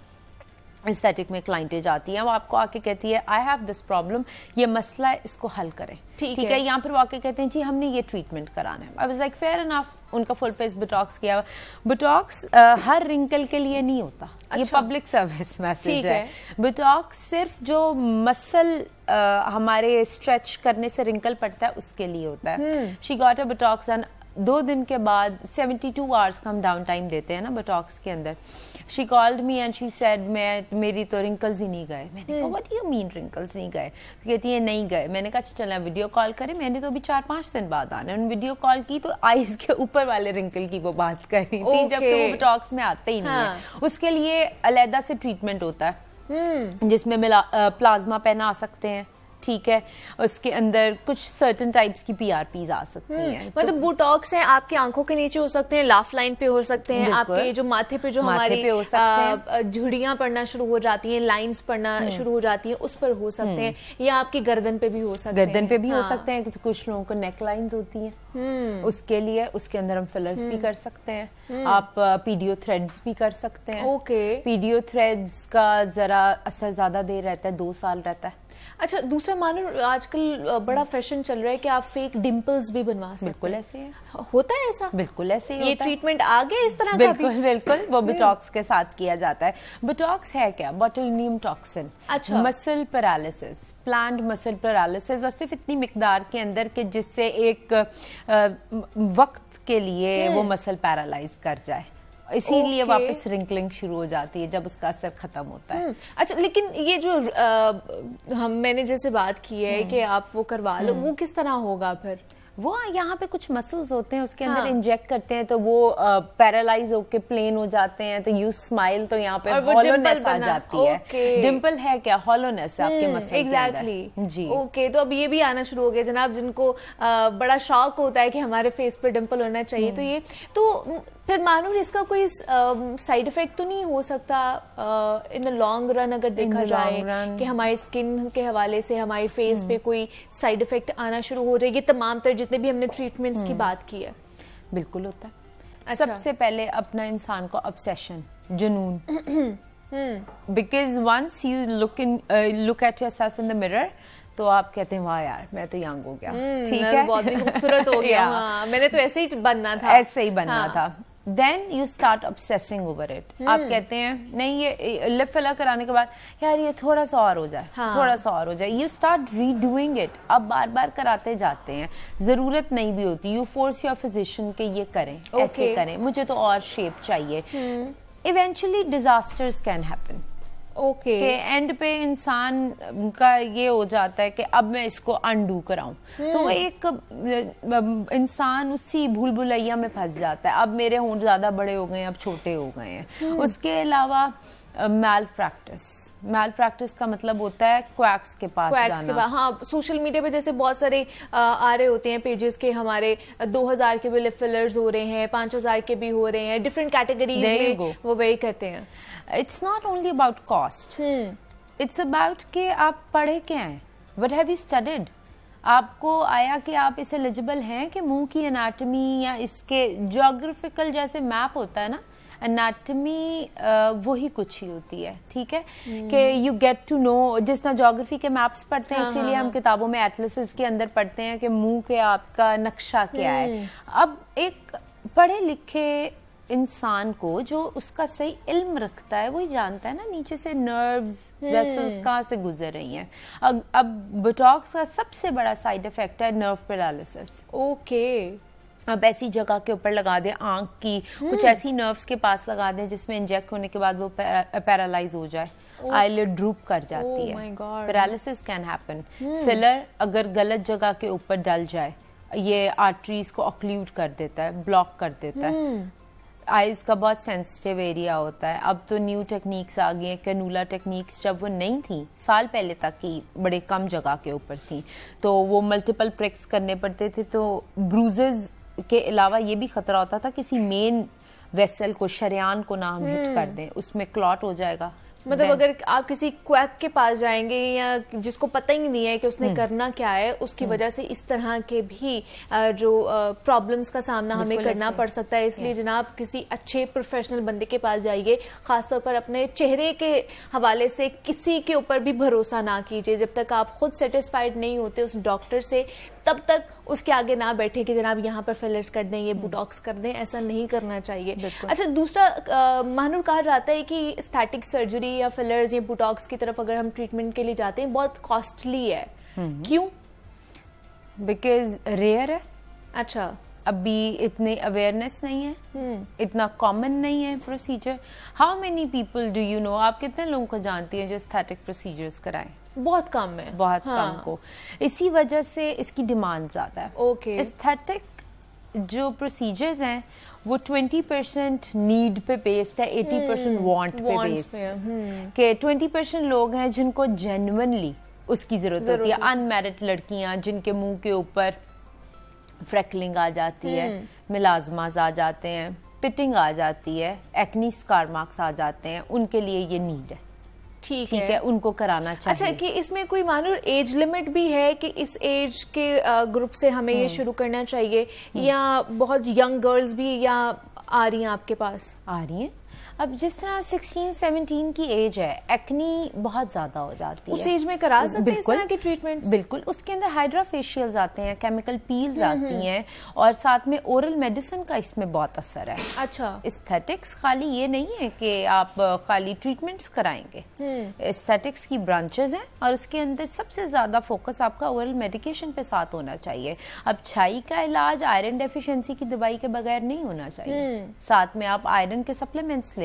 एस्थेटिक में क्लाइंटें जाती हैं, वो आपको आके कहती है आई हैव दिस प्रॉब्लम, ये मसला है, इसको हल करें, ठीक है। यहाँ पर वो आके कहते हैं जी हमने ये ट्रीटमेंट कराना है। I was like fair enough. उनका फुल फेस बोटॉक्स किया। बोटॉक्स हर रिंकल के लिए नहीं होता। अच्छा। ये पब्लिक सर्विस मैसेज है। बोटॉक्स सिर्फ जो मसल हमारे स्ट्रेच करने से रिंकल पड़ता है उसके लिए होता है। She got a Botox and 2 दिन के बाद 72 आवर्स का हम डाउन टाइम देते हैं ना बोटॉक्स के अंदर। She called me and she said मेरी तो रिंकल्स ही नहीं गए। मैंने कहा what do you mean wrinkles नहीं गए? तो कहती है नहीं गए। मैंने कहा चला वीडियो कॉल करें। मैंने तो अभी 4-5 दिन बाद आना है। वीडियो कॉल की तो आईज के ऊपर वाले रिंकल की वो बात कर रही थी, जबकि वो बोटॉक्स में आते ही नहीं है। उसके लिए अलहदा से ट्रीटमेंट होता है जिसमें प्लाज्मा पेन आ सकते हैं, ठीक है। उसके अंदर कुछ सर्टेन टाइप्स की पीआरपीज आ सकती हैं। मतलब बोटॉक्स है आपकी आंखों के नीचे हो सकते हैं, लाफ लाइन पे हो सकते हैं, आपके जो माथे पे जो हमारी झुर्रियां पड़ना शुरू हो जाती हैं, लाइंस पड़ना शुरू हो जाती हैं, उस पर हो सकते हैं, या आपकी गर्दन पे भी हो सकते हैं। गर्दन पे भी हो सकते हैं। कुछ लोगों को नेक लाइन्स होती हैं, उसके लिए उसके अंदर हम फिलर्स भी कर सकते हैं। आप पीडियो थ्रेड्स भी कर सकते हैं। ओके। पीडियो थ्रेड्स का जरा असर ज्यादा देर रहता है, 2 साल रहता है। अच्छा, दूसरा मानो आजकल बड़ा फैशन चल रहा है कि आप फेक डिंपल्स भी बनवा सकते हैं। बिल्कुल ऐसे है। होता है ऐसा? बिल्कुल ऐसे ही ये होता ट्रीटमेंट आ गया इस तरह का? बिल्कुल बिल्कुल, वो बोटॉक्स के साथ किया जाता है। बोटॉक्स है क्या? बोटुलिनियम टॉक्सिन। अच्छा। Muscle paralysis, plant muscle paralysis, और सिर्फ इतनी मिकदार के अंदर कि जिससे एक वक्त के लिए वो मसल पैरालाइज कर जाए, इसीलिए वापस रिंकलिंग शुरू हो जाती है जब उसका असर खत्म होता है। अच्छा, लेकिन ये जो मैंने जैसे बात की है कि आप वो करवा लो, वो किस तरह होगा फिर? वो यहाँ पे कुछ मसल्स होते हैं उसके अंदर इंजेक्ट करते हैं तो वो पैरालाइज होके प्लेन हो जाते हैं, तो यू स्माइल तो यहाँ पे हॉलोनेस आ जाती है। डिम्पल है क्या? हॉलोनेस आपके मसल। एग्जैक्टली जी। ओके, तो अब ये भी आना शुरू हो गया जनाब, जिनको बड़ा शौक होता है कि हमारे फेस पे डिम्पल होना चाहिए। तो ये तो फिर मानूर इसका कोई साइड इफेक्ट तो नहीं हो सकता इन द लॉन्ग रन, अगर देखा जाए कि हमारी स्किन के हवाले से हमारी फेस पे कोई साइड इफेक्ट आना शुरू हो जाएगी, तमाम तर जितने भी हमने ट्रीटमेंट्स की बात की है? बिल्कुल होता है। अच्छा। सबसे पहले अपना इंसान को ऑब्सेशन, जुनून, because once you look at yourself in the mirror, तो आप कहते हैं वाह यार मैं तो यंग हो गया, ठीक है, बहुत ही खूबसूरत हो गया। हाँ, मैंने तो ऐसे ही बनना था, ऐसे ही बनना था। Then you start obsessing over it. आप कहते हैं नहीं, ये लिप फिलर कराने के बाद यार ये थोड़ा सा और हो जाए, थोड़ा सा और हो जाए, यू स्टार्ट रीडूइंग इट। आप बार बार कराते जाते हैं, जरूरत नहीं भी होती, यू फोर्स योर फिजिशियन के ये करें, ऐसे करें, मुझे तो और शेप चाहिए। Eventually disasters can happen. Okay. के एंड पे इंसान का ये हो जाता है कि अब मैं इसको अनडू कराऊं, तो वो एक इंसान उसी भूल भुलैया में फंस जाता है। अब मेरे होंठ ज्यादा बड़े हो गए हैं, अब छोटे हो गए हैं। उसके अलावा मैल प्रैक्टिस का मतलब होता है क्वैक्स के पास जाना। हाँ, सोशल मीडिया पे जैसे बहुत सारे आ रहे होते हैं पेजेस के, हमारे 2000 के भी लिप फिलर्स हो रहे हैं, 5000 के भी हो रहे हैं, डिफरेंट कैटेगरीज में वो वही करते हैं। It's not only about cost, it's about कि आप पढ़े क्या हैं, व्हाट हैव यू स्टडीड, आपको आया कि आप इस एलिजिबल हैं कि मुंह की एनाटॉमी या इसके ज्योग्राफिकल जैसे मैप होता है ना, एनाटॉमी वही कुछ ही होती है, ठीक है, कि यू गेट टू नो। जिस तरह ज्योग्राफी के मैप्स पढ़ते हैं, इसीलिए हम किताबों में एटलसेस के अंदर पढ़ते हैं कि मुंह के आपका नक्शा क्या है। अब एक पढ़े लिखे इंसान को जो उसका सही इल्म रखता है वही जानता है ना नीचे से नर्व्स वेसल्स कहाँ से गुजर रही हैं। अब बोटॉक्स का सबसे बड़ा साइड इफेक्ट है नर्व पैरालिसिस। ओके। अब ऐसी जगह के ऊपर लगा दे, आंख की कुछ ऐसी नर्व्स के पास लगा दे जिसमें इंजेक्ट होने के बाद वो पैरालाइज हो जाए, आईलिड ड्रूप कर जाती है, पैरालिसिस कैन हैपन। फिलर अगर गलत जगह के ऊपर डल जाए, ये आर्टरीज को ऑक्लूड कर देता है, ब्लॉक कर देता है। आईज का बहुत सेंसिटिव एरिया होता है। अब तो न्यू टेक्निक्स आ गई हैं, कैनुला टेक्निक्स जब वो नहीं थी, साल पहले तक की बड़े कम जगह के ऊपर थी, तो वो मल्टीपल प्रिक्स करने पड़ते थे, तो ब्रूजेस के अलावा ये भी खतरा होता था किसी मेन वेसल को, शरेयान को ना हम हिट कर दें, उसमें क्लॉट हो जाएगा। मतलब अगर आप किसी क्वैक के पास जाएंगे या जिसको पता ही नहीं है कि उसने करना क्या है, उसकी वजह से इस तरह के भी जो प्रॉब्लम्स का सामना हमें करना पड़ सकता है। इसलिए जनाब किसी अच्छे प्रोफेशनल बंदे के पास जाइए, खासतौर पर अपने चेहरे के हवाले से किसी के ऊपर भी भरोसा ना कीजिए। जब तक आप खुद सेटिस्फाइड नहीं होते उस डॉक्टर से, तब तक उसके आगे ना बैठे कि जनाब यहाँ पर फिलर्स कर दें, ये बोटॉक्स कर दें, ऐसा नहीं करना चाहिए। अच्छा, दूसरा महानूर, कहा जाता है कि एस्थेटिक सर्जरी या फिलर्स या बोटॉक्स की तरफ अगर हम ट्रीटमेंट के लिए जाते हैं बहुत कॉस्टली है, क्यों? बिकॉज रेयर है। अच्छा, अभी इतनी अवेयरनेस नहीं है, इतना कॉमन नहीं है procedure. How many people do you know, आप कितने लोगों को जानती हैं जो एस्थेटिक प्रोसीजर्स कराएं? बहुत कम है, बहुत कम को। इसी वजह से इसकी डिमांड ज्यादा है। ओके। एस्थेटिक जो प्रोसीजर्स हैं वो 20% नीड पे बेस्ड है, 80% वांट पे बेस्ड है। कि 20% लोग हैं जिनको जेन्युइनली उसकी जरूरत होती है। अनमैरिड लड़कियां जिनके मुंह के ऊपर फ्रैकलिंग आ जाती है, मिलाजमास आ जाते हैं, पिटिंग आ जाती है, एक्नी स्कार मार्क्स आ जाते हैं, उनके लिए ये नीड है। ठीक है, उनको कराना चाहिए। अच्छा, कि इसमें कोई मानो एज लिमिट भी है कि इस एज के ग्रुप से हमें ये शुरू करना चाहिए, या बहुत यंग गर्ल्स भी या आ रही हैं आपके पास? आ रही हैं। अब जिस तरह 16-17 की एज है, एक्नी बहुत ज्यादा हो जाती है, उस एज में करा सकते हैं इस तरह की ट्रीटमेंट? बिल्कुल। उसके अंदर हाइड्रा फेशियल्स आते हैं, केमिकल पील्स आती हैं, और साथ में ओरल मेडिसिन का इसमें बहुत असर है। अच्छा। एस्थेटिक्स खाली ये नहीं है कि आप खाली ट्रीटमेंट्स कराएंगे, एस्थेटिक्स की ब्रांचेस हैं, और उसके अंदर सबसे ज्यादा फोकस आपका ओरल मेडिकेशन पे साथ होना चाहिए। अब छाई का इलाज आयरन डेफिशिएंसी की दवाई के बगैर नहीं होना चाहिए, साथ में आप आयरन के सप्लीमेंट्स लेंगे।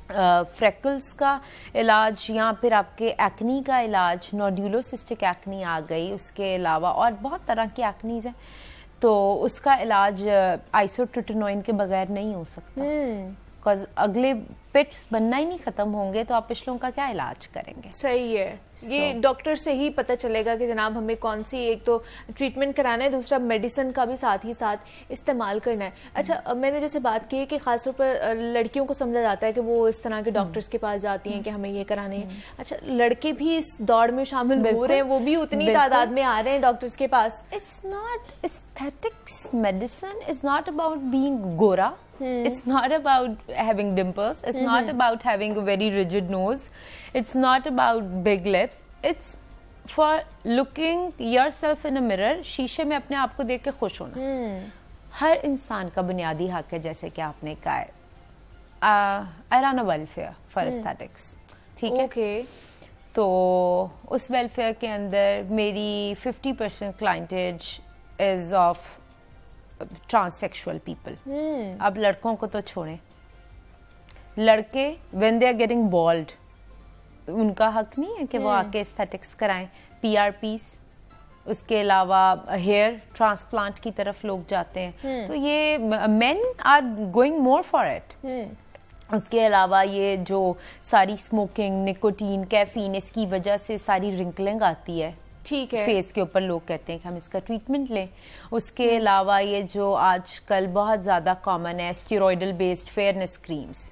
फ्रेकल्स का इलाज या फिर आपके एक्नी का इलाज, नोड्यूलोसिस्टिक एक्नी आ गई, उसके अलावा और बहुत तरह की एक्नीज हैं, तो उसका इलाज आइसोट्रिटिनोइन के बगैर नहीं हो सकता, बिकॉज अगले पिट्स बनना ही नहीं खत्म होंगे तो आप पिछलों का क्या इलाज करेंगे? सही है, ये डॉक्टर से ही पता चलेगा कि जनाब हमें कौन सी, एक तो ट्रीटमेंट कराना है, दूसरा मेडिसिन का भी साथ ही साथ इस्तेमाल करना है। अच्छा, मैंने जैसे बात की कि खासतौर पर लड़कियों को समझा जाता है कि वो इस तरह के डॉक्टर्स के पास जाती हैं कि हमें ये कराने है। अच्छा, लड़के भी इस दौड़ में शामिल हो रहे हैं, वो भी उतनी तादाद में आ रहे हैं डॉक्टर्स के पास। It's not aesthetics, medicine is not about being गोरा. It's not about having dimples. It's not about having a very rigid nose. It's not about big lips. It's for looking yourself in a mirror. शीशे में अपने आप को देख के खुश होना हर इंसान का बुनियादी हक है, जैसे कि आपने कहा है. I run a welfare for aesthetics. ठीक है? Okay. तो उस वेलफेयर के अंदर मेरी 50% clientage is of transsexual people. अब लड़कों को तो छोड़ें, लड़के when they are getting bald, उनका हक नहीं है कि वो आके एस्थेटिक्स कराएं. पीआरपीस, उसके अलावा हेयर ट्रांसप्लांट की तरफ लोग जाते हैं. तो ये men are going more for it. उसके अलावा ये जो सारी स्मोकिंग, निकोटीन, कैफीन, इसकी वजह से सारी रिंकलिंग आती है. ठीक है, फेस के ऊपर लोग कहते हैं कि हम इसका ट्रीटमेंट लें. उसके अलावा ये जो आजकल बहुत ज्यादा कॉमन है, स्टेरॉइडल बेस्ड फेयरनेस क्रीम्स,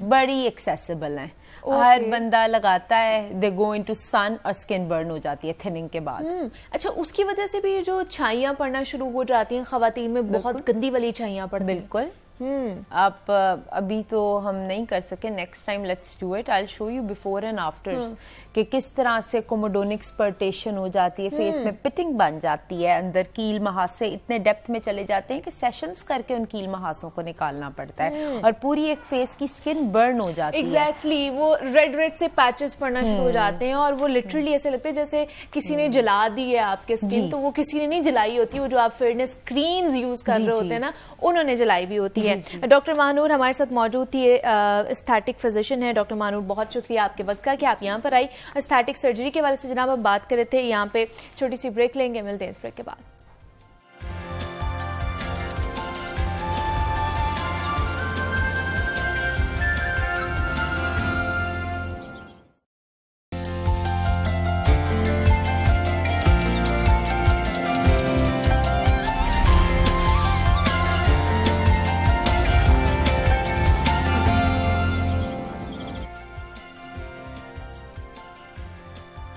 बड़ी एक्सेसिबल हैं. हर बंदा लगाता है, दे गो इनटू सन और स्किन बर्न हो जाती है थिनिंग के बाद. अच्छा, उसकी वजह से भी जो छाइयां पड़ना शुरू हो जाती हैं खवातीन में, बहुत गंदी वाली छाइयां पड़ती हैं. बिल्कुल. आप अभी तो हम नहीं कर सके, next time let's do it. I will show you before and after कि किस तरह से कोमोडोनिक स्पर्टेशन हो जाती है, फेस में पिटिंग बन जाती है, अंदर कील महासे इतने डेप्थ में चले जाते हैं कि सेशंस करके उन कील महासों को निकालना पड़ता है और पूरी एक फेस की स्किन बर्न हो जाती है. एग्जैक्टली, वो रेड रेड से पैचेस पड़ना शुरू हो जाते हैं और वो लिटरली ऐसे लगते हैं जैसे किसी ने जला दी है आपके स्किन. तो वो किसी ने नहीं जलाई होती, वो जो आप फेयरनेस क्रीम्स यूज कर रहे होते हैं ना, उन्होंने जलाई भी होती है. डॉक्टर महानूर हमारे साथ मौजूद थी, एस्थेटिक फिजिशियन है. डॉक्टर महानूर, बहुत शुक्रिया आपके वक्त का कि आप यहाँ पर आई. एस्थेटिक सर्जरी के बारे से जनाब हम बात कर रहे थे. यहाँ पे छोटी सी ब्रेक लेंगे, मिलते हैं इस ब्रेक के बाद.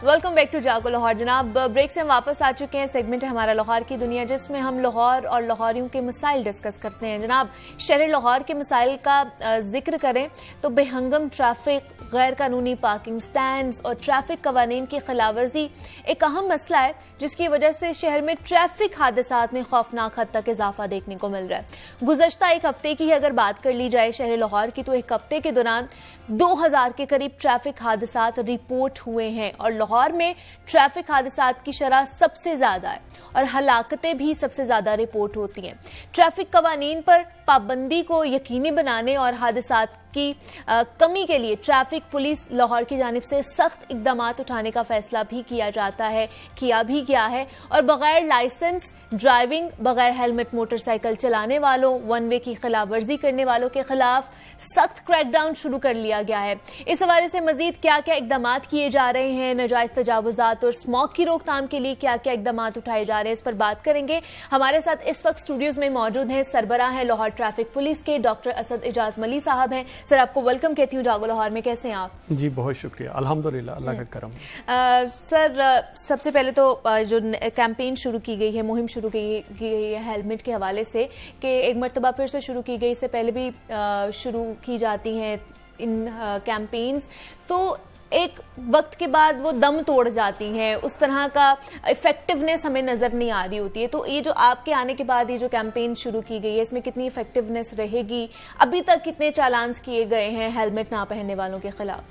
वेलकम बैक टू जागो लाहौर. जनाब, ब्रेक से हम वापस आ चुके हैं. सेगमेंट है हमारा लाहौर की दुनिया, जिसमें हम लाहौर और लाहौरियों के मसाइल डिस्कस करते हैं. जनाब, शहर लाहौर के मसाइल का जिक्र करें तो बेहंगम ट्रैफिक, गैर कानूनी पार्किंग स्टैंड्स और ट्रैफिक कवानीन की खिलाफवर्जी एक अहम मसला है, जिसकी वजह से शहर में ट्रैफिक हादसात में खौफनाक हद तक इजाफा देखने को मिल रहा है. गुज़श्ता एक हफ्ते की अगर बात कर ली जाए शहर लाहौर की, तो एक हफ्ते के दौरान 2000 के करीब ट्रैफिक हादसात रिपोर्ट हुए हैं और लाहौर में ट्रैफिक हादसात की शरह सबसे ज्यादा है और हलाकतें भी सबसे ज्यादा रिपोर्ट होती हैं. ट्रैफिक कवानीन पर पाबंदी को यकीनी बनाने और हादसात की कमी के लिए ट्रैफिक पुलिस लाहौर की जानिब से सख्त इकदाम उठाने का फैसला भी किया जाता है, किया भी गया है. और बगैर लाइसेंस ड्राइविंग, बगैर हेलमेट मोटरसाइकिल चलाने वालों, वन वे की खिलाफ वर्जी करने वालों के खिलाफ सख्त क्रैकडाउन शुरू कर लिया गया है. इस हवाले से मजीद क्या क्या इकदाम किए जा रहे हैं, नजायज तजावुजात और स्मोक की रोकथाम के लिए क्या क्या इकदाम उठाए जा रहे हैं, इस पर बात करेंगे. हमारे साथ इस वक्त स्टूडियोज में मौजूद हैं सरबराह हैं लाहौर ट्रैफिक पुलिस के डॉक्टर असद एजाज मली साहब हैं. सर, आपको वेलकम कहती हूँ जागो लाहौर में. कैसे हैं आप? जी बहुत शुक्रिया, अल्हम्दुलिल्लाह, अल्लाह का करम. सर, सबसे पहले तो जो कैंपेन शुरू की गई है, मुहिम शुरू की गई है हेलमेट के हवाले से, कि एक मरतबा फिर से शुरू की गई, इससे पहले भी शुरू की जाती हैं इन कैंपेन्स, तो एक वक्त के बाद वो दम तोड़ जाती हैं, उस तरह का इफेक्टिवनेस हमें नजर नहीं आ रही होती है. तो ये जो आपके आने के बाद ये जो कैंपेन शुरू की गई है, इसमें कितनी इफेक्टिवनेस रहेगी? अभी तक कितने चालान्स किए गए हैं हेलमेट ना पहनने वालों के खिलाफ?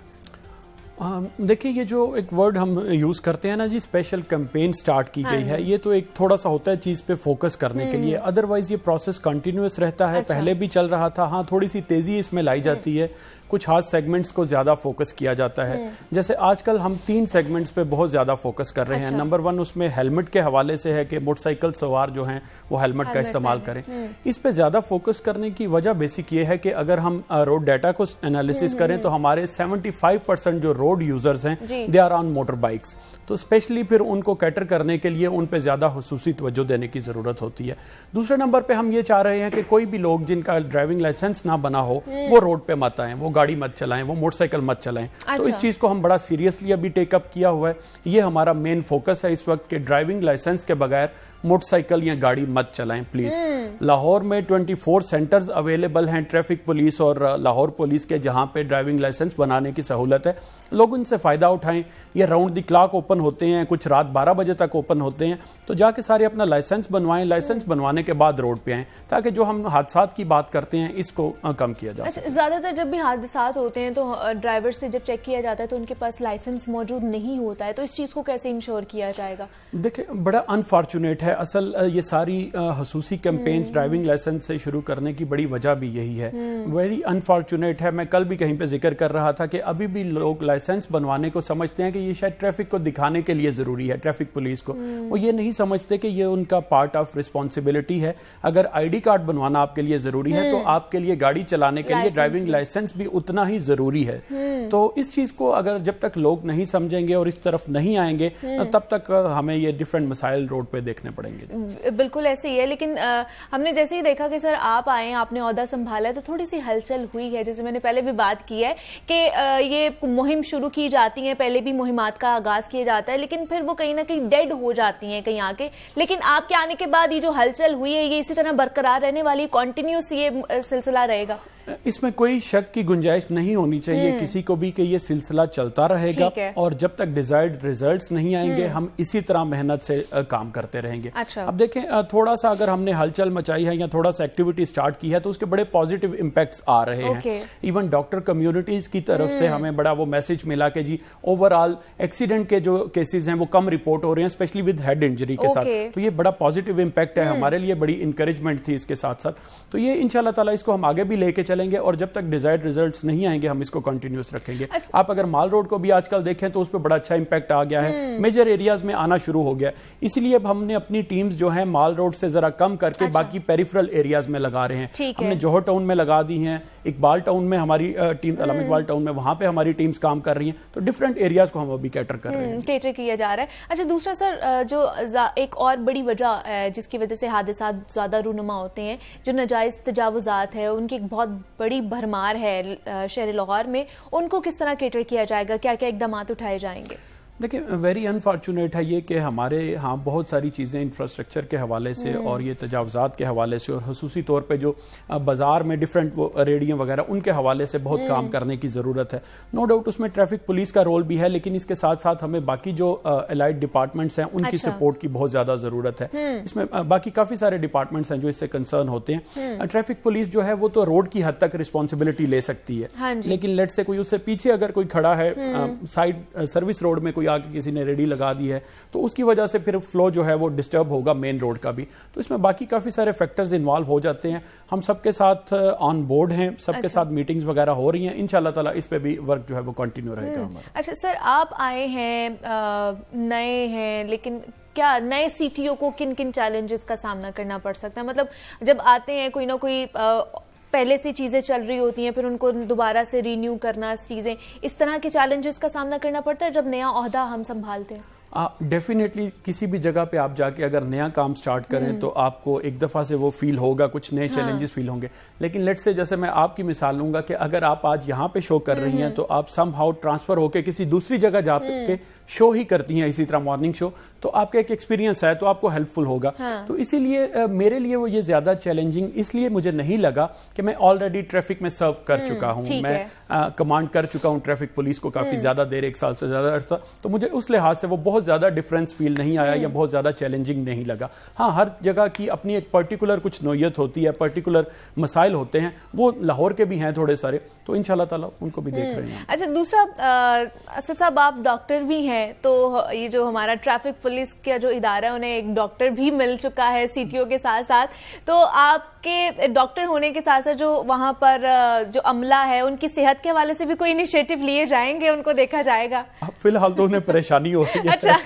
देखिए, ये जो एक वर्ड हम यूज करते हैं ना जी, स्पेशल कैंपेन स्टार्ट की गई है, ये तो एक थोड़ा सा होता है चीज पे फोकस करने के लिए. अदरवाइज ये प्रोसेस कंटिन्यूअस रहता है. पहले भी चल रहा था. हाँ, थोड़ी सी तेजी इसमें लाई जाती है. कुछ खास सेगमेंट्स को ज्यादा फोकस किया जाता है। जैसे आजकल हम 3 सेगमेंट्स पे बहुत ज्यादा फोकस कर रहे हैं। नंबर 1 उसमें हेलमेट के हवाले से है कि मोटरसाइकिल सवार जो हैं वो हेलमेट का इस्तेमाल करें। इस पे ज्यादा फोकस करने की वजह बेसिक ये है कि अगर हम रोड डाटा को एनालिसिस करें तो हमारे 75% जो रोड यूजर्स हैं they are on motor bikes, तो स्पेशली फिर उनको कैटर करने के लिए उन पे ज्यादा हुसूसी तवज्जो देने की जरूरत होती है। दूसरे नंबर पे हम ये चाह रहे हैं कि कोई भी लोग जिनका ड्राइविंग लाइसेंस ना बना हो वो रोड पे मत आए, वो गाड़ी मत चलाएं, वो मोटरसाइकिल मत चलाएं। तो इस चीज को हम बड़ा सीरियसली अभी टेकअप किया हुआ है। ये हमारा मेन फोकस है इस वक्त कि ड्राइविंग लाइसेंस के बगैर मोटरसाइकिल या गाड़ी मत चलाएं प्लीज। लाहौर में 24 सेंटर्स अवेलेबल हैं ट्रैफिक पुलिस और लाहौर पुलिस के, जहां पे ड्राइविंग लाइसेंस बनाने की सहूलत है। लोग उनसे फायदा उठाएं। ये राउंड द क्लॉक ओपन होते हैं, कुछ रात 12 बजे तक ओपन होते हैं, तो जाके सारे अपना लाइसेंस बनवाएं। लाइसेंस बनवाने के बाद रोड पे आएं ताकि जो हम हादसात की बात करते हैं इसको कम किया जा सके। ज्यादातर जब भी हादसात होते हैं तो ड्राइवर से जब चेक किया जाता है तो उनके पास लाइसेंस मौजूद नहीं होता है, तो इस चीज को कैसे इंश्योर किया जाएगा? देखिए बड़ा अनफॉर्चुनेट है। असल ये सारी हुसूसी कैंपेन्स ड्राइविंग लाइसेंस से शुरू करने की बड़ी वजह भी यही है। वेरी अनफॉर्चुनेट है। मैं कल भी कहीं पे जिक्र कर रहा था कि अभी भी लोग लाइसेंस बनवाने को समझते हैं कि ये शायद ट्रैफिक को दिखाने के लिए जरूरी है, ट्रैफिक पुलिस को। वो ये नहीं समझते कि ये उनका पार्ट ऑफ रिस्पॉन्सिबिलिटी है। अगर आईडी कार्ड बनवाना आपके लिए जरूरी है तो आपके लिए गाड़ी चलाने के लिए ड्राइविंग लाइसेंस भी उतना ही जरूरी है। तो इस चीज को अगर जब तक लोग नहीं समझेंगे और इस तरफ नहीं आएंगे तब तक हमें ये डिफरेंट मसाइल रोड पे देखने पड़ेंगे। बिल्कुल ऐसे ही है, लेकिन हमने जैसे ही देखा कि सर आप आए, आपने ओहदा संभाला है, तो थोड़ी सी हलचल हुई है। जैसे मैंने पहले भी बात की है कि ये मुहिम शुरू की जाती है, पहले भी मुहिमात का आगाज किया जाता है, लेकिन फिर वो कहीं ना कहीं डेड हो जाती हैं कहीं आके। लेकिन आपके आने के बाद ये जो हलचल हुई है ये इसी तरह बरकरार रहने वाली, कॉन्टिन्यूस ये सिलसिला रहेगा? इसमें कोई शक की गुंजाइश नहीं होनी चाहिए किसी को भी कि ये सिलसिला चलता रहेगा और जब तक डिजायर्ड रिजल्ट्स नहीं आएंगे हम इसी तरह मेहनत से काम करते रहेंगे। अच्छा। अब देखें थोड़ा सा अगर हमने हलचल मचाई है या थोड़ा सा एक्टिविटी स्टार्ट की है तो उसके बड़े पॉजिटिव इम्पैक्ट्स आ रहे हैं। इवन डॉक्टर कम्युनिटीज की तरफ से हमें बड़ा वो मैसेज मिला कि जी ओवरऑल एक्सीडेंट के जो केसेस हैं वो कम रिपोर्ट हो रहे हैं, स्पेशली विद हेड इंजरी के साथ। तो ये बड़ा पॉजिटिव इम्पैक्ट है हमारे लिए, बड़ी इंकरेजमेंट थी इसके साथ साथ। तो ये इंशाल्लाह ताला इसको हम आगे भी लेके चलेंगे और जब तक डिजायर्ड रिजल्ट्स नहीं आएंगे हम इसको कंटिन्यूस रखेंगे। आप अगर माल रोड को भी आजकल देखें तो उस पर बड़ा अच्छा इंपैक्ट आ गया है, मेजर एरियाज में आना शुरू हो गया। इसलिए अब हमने अपनी टीम्स जो है माल रोड से जरा कम करके बाकी पेरिफेरल एरियाज में लगा रहे हैं। हमने जौहर टाउन में लगा दी हैं, इकबाल टाउन में हमारी टीम, अलामा इकबाल टाउन में वहां पे हमारी टीम्स काम कर रही हैं। तो डिफरेंट एरियाज को हम अभी कैटर कर रहे हैं, कैटर किया जा रहा है। अच्छा, दूसरा सर जो एक और बड़ी वजह जिसकी वजह से हादसा ज्यादा रूनुमा होते हैं, जो नाजायज तजावुजात है, उनकी एक बहुत बड़ी भरमार है शहर लाहौर में, उनको किस तरह कैटर किया जाएगा? क्या क्या इकदाम उठाए जाएंगे? देखिए वेरी अनफॉर्चुनेट है ये कि हमारे यहाँ बहुत सारी चीज़ें इंफ्रास्ट्रक्चर के हवाले से और ये तजावजात के हवाले से और खसूसी तौर पे जो बाजार में डिफरेंट वो रेडियम वगैरह उनके हवाले से बहुत काम करने की ज़रूरत है। नो डाउट उसमें ट्रैफिक पुलिस का रोल भी है, लेकिन इसके साथ साथ हमें बाकी जो एलाइड डिपार्टमेंट्स हैं उनकी सपोर्ट की बहुत ज़्यादा ज़रूरत है। इसमें बाकी काफ़ी सारे डिपार्टमेंट्स हैं जो इससे कंसर्न होते हैं। ट्रैफिक पुलिस जो है वो तो रोड की हद तक रिस्पॉन्सिबिलिटी ले सकती है, लेकिन लेट से कोई उससे पीछे अगर कोई खड़ा है साइड सर्विस रोड में, कोई आगे किसी ने रेडी लगा दी है तो उसकी वजह से फिर फ्लो जो है वो डिस्टर्ब होगा मेन रोड का भी। तो इसमें बाकी काफी सारे फैक्टर्स इन्वॉल्व हो जाते हैं। हम सबके साथ ऑन बोर्ड हैं, सबके साथ मीटिंग्स वगैरह हो रही हैं। इंशाल्लाह ताला इस पे भी वर्क जो है वो कंटिन्यू रहेगा हमारा। अच्छा सर, आप आए हैं, नए हैं, लेकिन क्या नए सीटीओ को किन किन चैलेंजेस का सामना करना पड़ सकता है? मतलब जब आते हैं कोई ना कोई पहले से चीजें चल रही होती हैं, फिर उनको दोबारा से रीन्यू करना, चीजें इस तरह के चैलेंजेस का सामना करना पड़ता है जब नया ओहदा हम संभालते हैं। डेफिनेटली किसी भी जगह पे आप जाके अगर नया काम स्टार्ट करें तो आपको एक दफा से वो फील होगा, कुछ नए चैलेंजेस फील होंगे। लेकिन लेट्स से जैसे मैं आपकी मिसाल लूंगा कि अगर आप आज यहाँ पे शो कर रही हैं तो आप समहाउ ट्रांसफर होके किसी दूसरी जगह जाके शो ही करती हैं, इसी तरह मॉर्निंग शो, तो आपका एक एक्सपीरियंस है तो आपको हेल्पफुल होगा। तो इसीलिए मेरे लिए वो ये ज्यादा चैलेंजिंग इसलिए मुझे नहीं लगा कि मैं ऑलरेडी ट्रैफिक में सर्व कर चुका हूं, मैं कमांड कर चुका हूं ट्रैफिक पुलिस को काफी ज्यादा देर, 1 साल से ज्यादा अर्सा। तो मुझे उस लिहाज से वो बहुत ज्यादा डिफरेंस फील नहीं आया या बहुत ज्यादा चैलेंजिंग नहीं लगा। हाँ, हर जगह की अपनी एक पर्टिकुलर कुछ नोयत होती है, पर्टिकुलर मसाइल होते हैं, वो लाहौर के भी हैं थोड़े सारे, तो इंशाल्लाह ताला उनको भी देख रहे हैं। अच्छा, दूसरा असद साहब आप डॉक्टर भी हैं हैं, तो ये जो हमारा ट्रैफिक पुलिस का जो इदारा है, उन्हें एक डॉक्टर भी मिल चुका है सीटीओ के साथ साथ। तो आपके डॉक्टर होने के साथ साथ जो वहां पर जो अमला है, उनकी सेहत के हवाले से भी कोई इनिशिएटिव लिए जाएंगे, उनको देखा जाएगा? फिलहाल तो उन्हें परेशानी हो रही है। अच्छा।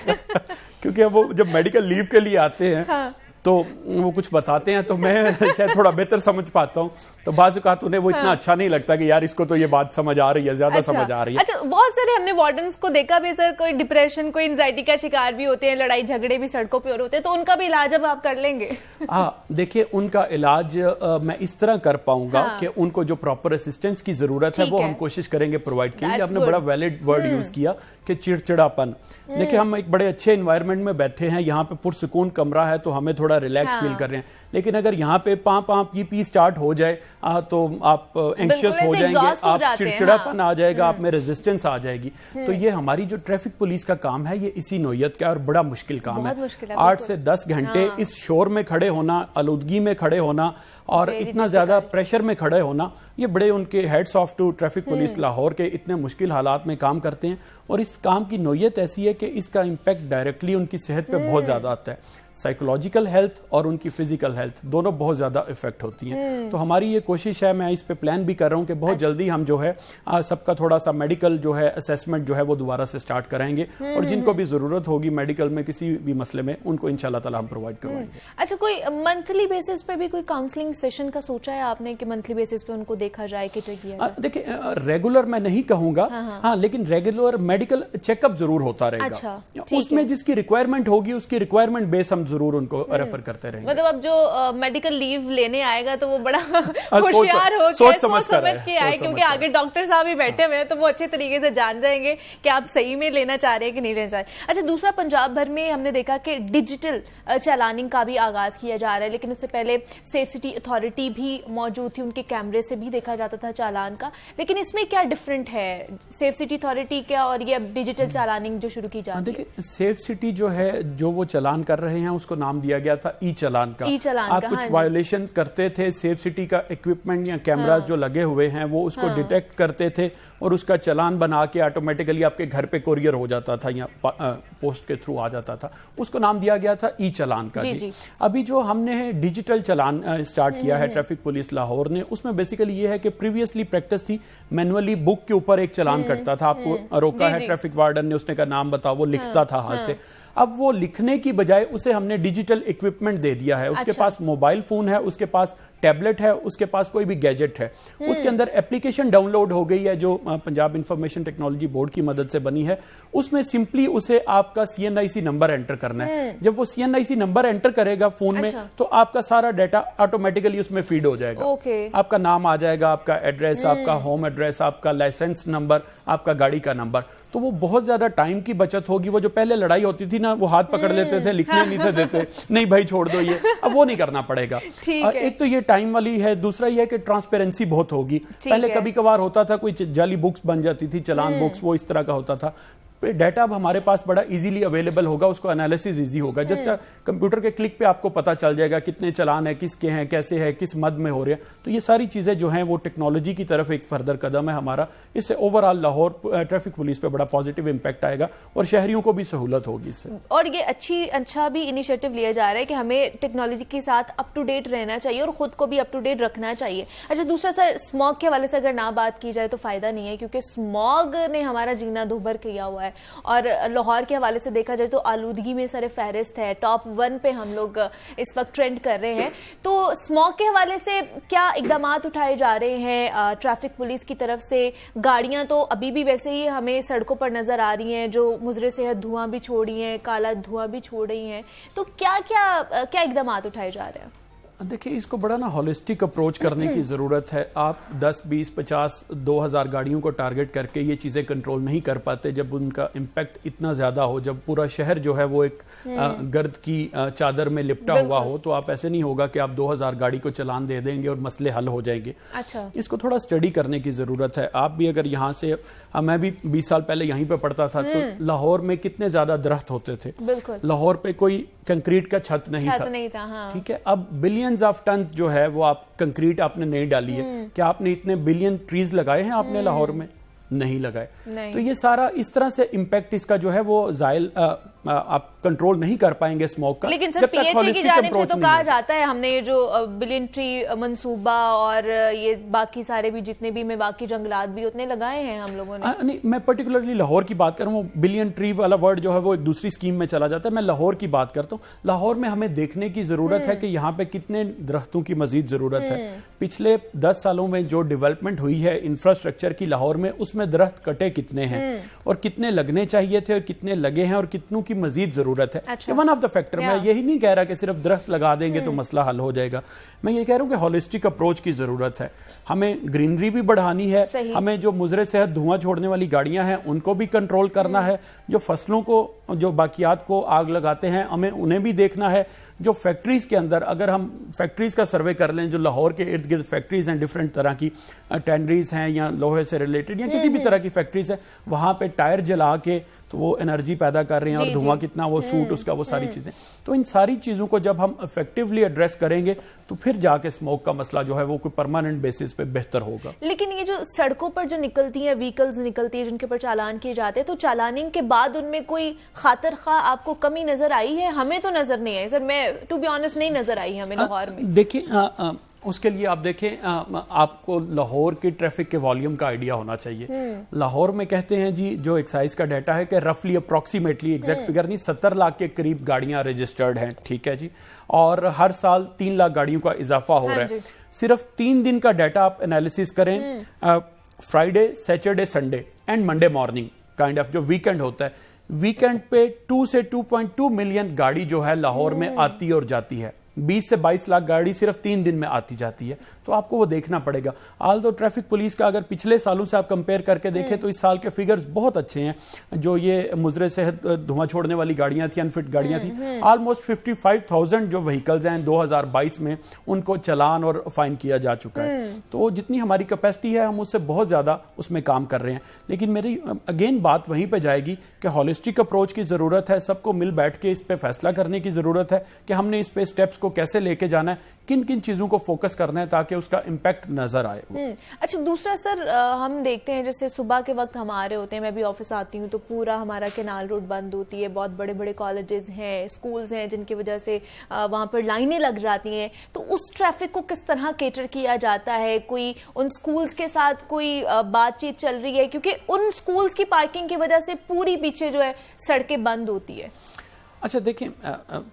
क्योंकि वो जब मेडिकल लीव के लिए आते हैं, हाँ। तो वो कुछ बताते हैं तो मैं शायद थोड़ा बेहतर समझ पाता हूँ, तो बाज़ औक़ात उन्हें वो इतना अच्छा नहीं लगता कि यार इसको तो ये बात समझ आ रही है, ज्यादा समझ आ रही है। अच्छा, बहुत सारे हमने वार्डन्स को देखा भी सर, कोई डिप्रेशन, कोई एंजाइटी का शिकार भी होते हैं, लड़ाई झगड़े भी सड़कों पे होते हैं, तो उनका भी इलाज अब आप कर लेंगे? हाँ, देखिए उनका इलाज मैं इस तरह कर पाऊंगा कि उनको जो प्रॉपर असिस्टेंस की जरूरत है वो हम कोशिश करेंगे प्रोवाइड करेंगे। आपने बड़ा वैलिड वर्ड यूज किया कि चिड़चिड़ापन। देखिए हम एक बड़े अच्छे एनवायरनमेंट में बैठे हैं, यहाँ पे पुरसुकून कमरा है, तो हमें थोड़ा रिलैक्स फील कर रहे हैं, लेकिन अगर यहाँ पे पाँप की पी स्टार्ट हो जाए तो आप एंक्शियस हो जाएंगे, आप चिड़चिड़ापन आ जाएगा, आप में रेजिस्टेंस आ जाएगी। तो ये हमारी जो ट्रैफिक पुलिस का काम है, ये इसी नोयत का और बड़ा मुश्किल काम है। 8 से 10 घंटे इस शोर में खड़े होना, आलूदगी में खड़े होना और इतना ज्यादा प्रेशर में खड़े होना, ये बड़े उनके heads of to traffic police Lahore के इतने मुश्किल हालात में काम करते हैं। और इस काम की नोयत ऐसी है कि इसका इम्पैक्ट डायरेक्टली उनकी सेहत पे बहुत ज्यादा आता है। साइकोलॉजिकल हेल्थ और उनकी फिजिकल हेल्थ दोनों बहुत ज्यादा इफेक्ट होती हैं। तो हमारी ये कोशिश है, मैं इस पे प्लान भी कर रहा हूं कि बहुत जल्दी हम जो है सबका थोड़ा सा मेडिकल जो है असेसमेंट जो है वो दोबारा से स्टार्ट कराएंगे, और जिनको भी जरूरत होगी मेडिकल में किसी भी मसले में, उनको इंशाल्लाह ताला हम प्रोवाइड करवाएंगे। अच्छा, कोई मंथली बेसिस पे भी कोई काउंसलिंग सेशन का सोचा है आपने कि मंथली बेसिस पे उनको देखा जाए, कि किया जाए? देखिए रेगुलर मैं नहीं कहूंगा, हाँ, लेकिन रेगुलर मेडिकल चेकअप जरूर होता रहेगा। अच्छा, उसमें जिसकी रिक्वायरमेंट होगी उसकी रिक्वायरमेंट बेस हम जरूर उनको रेफर करते रहेंगे। मतलब अब जो मेडिकल लीव लेने आएगा तो वो बड़ा होशियार हो सोच समझ के आए, क्योंकि आगे डॉक्टर साहब ही बैठे हुए हैं, तो वो अच्छे तरीके से जान जाएंगे कि आप सही में लेना चाह रहे हैं कि नहीं लेना चाह रहे। अच्छा, दूसरा, पंजाब भर में हमने देखा कि डिजिटल चालानिंग का भी आगाज किया जा रहा है, लेकिन उससे पहले सेफ सिटी अथॉरिटी भी मौजूद थी, उनके कैमरे से भी देखा जाता था चालान का। लेकिन इसमें क्या डिफरेंट है सेफ सिटी अथॉरिटी क्या और ये अब डिजिटल चालानिंग जो शुरू की जा रही है? देखिए सेफ सिटी जो है, जो वो चालान कर रहे हैं उसको नाम दिया गया था ई चालान का। आप कुछ वायोलेशन करते थे, सेफ सिटी का इक्विपमेंट या कैमरास जो लगे हुए हैं वो उसको डिटेक्ट करते थे और उसका चालान बना के ऑटोमेटिकली आपके घर पे कोरियर हो जाता था या पोस्ट के थ्रू आ जाता था। उसको नाम दिया गया था ई चालान का। जी। अभी जो हमने डिजिटल चालान स्टार्ट किया है ट्रैफिक पुलिस लाहौर ने, उसमें बेसिकली ये है कि प्रीवियसली प्रैक्टिस थी मैनुअली बुक के ऊपर एक चालान कटता था, आपको रोका है ट्रैफिक वार्डन ने, उसने का नाम बताओ, वो लिखता था हाथ से। अब वो लिखने की बजाय उसे हमने डिजिटल इक्विपमेंट दे दिया है। उसके पास मोबाइल फोन है, उसके पास टैबलेट है, उसके पास कोई भी गैजेट है, उसके अंदर एप्लीकेशन डाउनलोड हो गई है जो पंजाब इंफॉर्मेशन टेक्नोलॉजी बोर्ड की मदद से बनी है। उसमें सिंपली उसे आपका CNIC नंबर एंटर करना है। जब वो CNIC नंबर एंटर करेगा फोन में, तो आपका सारा डाटा ऑटोमेटिकली उसमें फीड हो जाएगा। आपका नाम आ जाएगा, आपका एड्रेस, आपका होम एड्रेस, आपका लाइसेंस नंबर, आपका गाड़ी का नंबर। तो वो बहुत ज्यादा टाइम की बचत होगी। वो जो पहले लड़ाई होती थी ना, वो हाथ पकड़ लेते थे, लिखने नहीं थे देते, नहीं भाई छोड़ दो ये, अब वो नहीं करना पड़ेगा। और एक तो ये टाइम वाली है, दूसरा ये है कि ट्रांसपेरेंसी बहुत होगी। पहले कभी कभार होता था कोई जाली बुक्स बन जाती थी, चालान बुक्स, वो इस तरह का होता था। डाटा अब हमारे पास बड़ा इजीली अवेलेबल होगा, उसको एनालिसिस इजी होगा। जस्ट कंप्यूटर के क्लिक पे आपको पता चल जाएगा कितने चालान है, किसके हैं, कैसे है, किस मद में हो रहे हैं। तो ये सारी चीजें जो हैं वो टेक्नोलॉजी की तरफ एक फर्दर कदम है हमारा। इससे ओवरऑल लाहौर ट्रैफिक पुलिस पे बड़ा पॉजिटिव इंपैक्ट आएगा और शहरियों को भी सहूलत होगी इससे। और ये अच्छा भी इनिशिएटिव लिया जा रहा है कि हमें टेक्नोलॉजी के साथ अप टू डेट रहना चाहिए और खुद को भी अप टू डेट रखना चाहिए। अच्छा, दूसरा सर, स्मॉग के हवाले से अगर ना बात की जाए तो फायदा नहीं है, क्योंकि स्मॉग ने हमारा जीना दुभर किया हुआ है। और लाहौर के हवाले से देखा जाए तो आलूदगी में सर फहरिस्त है, टॉप 1 पे हम लोग इस वक्त ट्रेंड कर रहे हैं। तो स्मॉग के हवाले से क्या इकदामात उठाए जा रहे हैं ट्रैफिक पुलिस की तरफ से? गाड़ियां तो अभी भी वैसे ही हमें सड़कों पर नजर आ रही हैं, जो मुजरे सेहत धुआं भी छोड़ रही हैं, काला धुआं भी छोड़ रही हैं। तो क्या इकदामात उठाए जा रहे हैं? देखिए, इसको बड़ा ना होलिस्टिक अप्रोच करने की जरूरत है। आप 10, 20, 50, 2000 गाड़ियों को टारगेट करके ये चीजें कंट्रोल नहीं कर पाते जब उनका इम्पैक्ट इतना ज्यादा हो, जब पूरा शहर जो है वो एक गर्द की चादर में लिपटा हुआ हो। तो आप ऐसे नहीं होगा कि आप 2000 गाड़ी को चालान दे देंगे और मसले हल हो जाएंगे। अच्छा, इसको थोड़ा स्टडी करने की जरूरत है। आप भी अगर यहाँ से, मैं भी 20 साल पहले यहीं पे पढ़ता था, तो लाहौर में कितने ज्यादा दरख्त होते थे। बिल्कुल, लाहौर पे कोई कंक्रीट का छत नहीं था। हाँ। ठीक है, अब बिलियंस ऑफ टन जो है वो आप कंक्रीट आपने नहीं डाली है। क्या आपने इतने बिलियन ट्रीज लगाए हैं आपने लाहौर में? नहीं लगाए। तो ये सारा इस तरह से इम्पैक्ट इसका जो है वो जायल आप कंट्रोल नहीं कर पाएंगे स्मोक का। लेकिन सर पीएचई की जानिब से तो कहा जाता है हमने ये जो बिलियन ट्री मंसूबा और ये बाकी सारे भी जितने भी बाकी जंगलात भी उतने लगाए हैं हम लोगों ने। नहीं, मैं पर्टिकुलरली लाहौर की बात कर रहा हूँ। बिलियन ट्री वाला वर्ड जो है वो एक दूसरी स्कीम में चला जाता है। मैं लाहौर की बात करता हूँ। लाहौर में हमें देखने की जरूरत है कि यहाँ पे कितने दरख्तों की मजीद जरूरत है। पिछले 10 सालों में जो डेवलपमेंट हुई है इंफ्रास्ट्रक्चर की लाहौर में, उसमें दरख्त कटे कितने हैं और कितने लगने चाहिए थे और कितने लगे हैं और कितनों की मजीद जरूरत है। अच्छा। One of the factor. मैं यही नहीं कह रहा कि सिर्फ दरख्त लगा देंगे तो मसला हल हो जाएगा। मैं ये कह रहा हूं कि होलिस्टिक अप्रोच की जरूरत है। हमें ग्रीनरी भी बढ़ानी है, हमें जो मुजरे सेहत धुआं छोड़ने वाली गाड़ियां हैं उनको भी कंट्रोल करना है, जो फसलों को जो बाकियात को आग लगाते हैं हमें उन्हें भी देखना है। जो फैक्ट्रीज के अंदर, अगर हम फैक्ट्रीज का सर्वे कर लें, जो लाहौर के इर्द गिर्द फैक्ट्रीज हैं, डिफरेंट तरह की टैंडरीज हैं या लोहे से रिलेटेड या किसी भी तरह की फैक्ट्रीज है, वहां पे टायर जला के तो वो एनर्जी पैदा कर रहे हैं और धुआं कितना, वो सूट उसका, वो सारी चीजें। तो इन सारी चीजों को जब हम इफेक्टिवली एड्रेस करेंगे तो फिर जाके स्मोक का मसला जो है वो कोई परमानेंट बेसिस पे बेहतर होगा। लेकिन ये जो सड़कों पर जो निकलती है व्हीकल्स निकलती है जिनके ऊपर चालान किए जाते हैं, तो चालानिंग के बाद उनमें कोई खातिर खा आपको कमी नजर आई है? हमें तो नजर नहीं आई सर, मैं टू बी ऑनेस्ट नहीं नजर आई हमें लाहौर में। देखिए उसके लिए आप देखें, आपको लाहौर की ट्रैफिक के वॉल्यूम का आइडिया होना चाहिए। लाहौर में कहते हैं जी, जो एक्साइज का डाटा है कि रफली अप्रोक्सीमेटली, एग्जैक्ट फिगर नहीं, 70 लाख के करीब गाड़ियां रजिस्टर्ड हैं, ठीक है जी, और हर साल 3 लाख गाड़ियों का इजाफा हो रहा है। सिर्फ 3 दिन का डाटा आप एनालिसिस करें, Friday, Saturday, Sunday and Monday morning kind of जो वीकेंड होता है, वीकेंड पे 2 से 2.2 मिलियन गाड़ी जो है लाहौर में आती और जाती है। 20 से 22 लाख गाड़ी सिर्फ 3 दिन में आती जाती है। तो आपको वो देखना पड़ेगा। आल दो ट्रैफिक पुलिस का अगर पिछले सालों से आप कंपेयर करके देखें तो इस साल के फिगर्स बहुत अच्छे हैं। जो ये मुजरे सेहत धुआं छोड़ने वाली गाड़ियां थी, अनफिट गाड़ियां थी, ऑलमोस्ट 55,000 जो व्हीकल्स हैं 2022 में, उनको चालान और फाइन किया जा चुका है। तो जितनी हमारी कैपेसिटी है हम उससे बहुत ज्यादा उसमें काम कर रहे हैं। लेकिन मेरी अगेन बात वहीं पर जाएगी कि हॉलिस्टिक अप्रोच की जरूरत है। सबको मिल बैठ के इस पे फैसला करने की जरूरत है कि हमने इस पे स्टेप्स को कैसे लेके जाना है, किन किन चीजों को फोकस करना है ताकि उसका इंपैक्ट नजर आए। अच्छा, दूसरा सर, हम देखते हैं जैसे सुबह के वक्त हम आ रहे होते हैं, मैं भी ऑफिस आती हूँ तो पूरा हमारा कैनाल रोड बंद होती है। बहुत बड़े बड़े कॉलेजेस हैं, स्कूल्स हैं, जिनकी वजह से वहां पर लाइनें लग जाती हैं। तो उस ट्रैफिक को किस तरह केटर किया जाता है? कोई उन स्कूल्स के साथ कोई बातचीत चल रही है? क्योंकि उन स्कूल्स की पार्किंग की वजह से पूरी पीछे जो है सड़कें बंद होती है। अच्छा देखिए,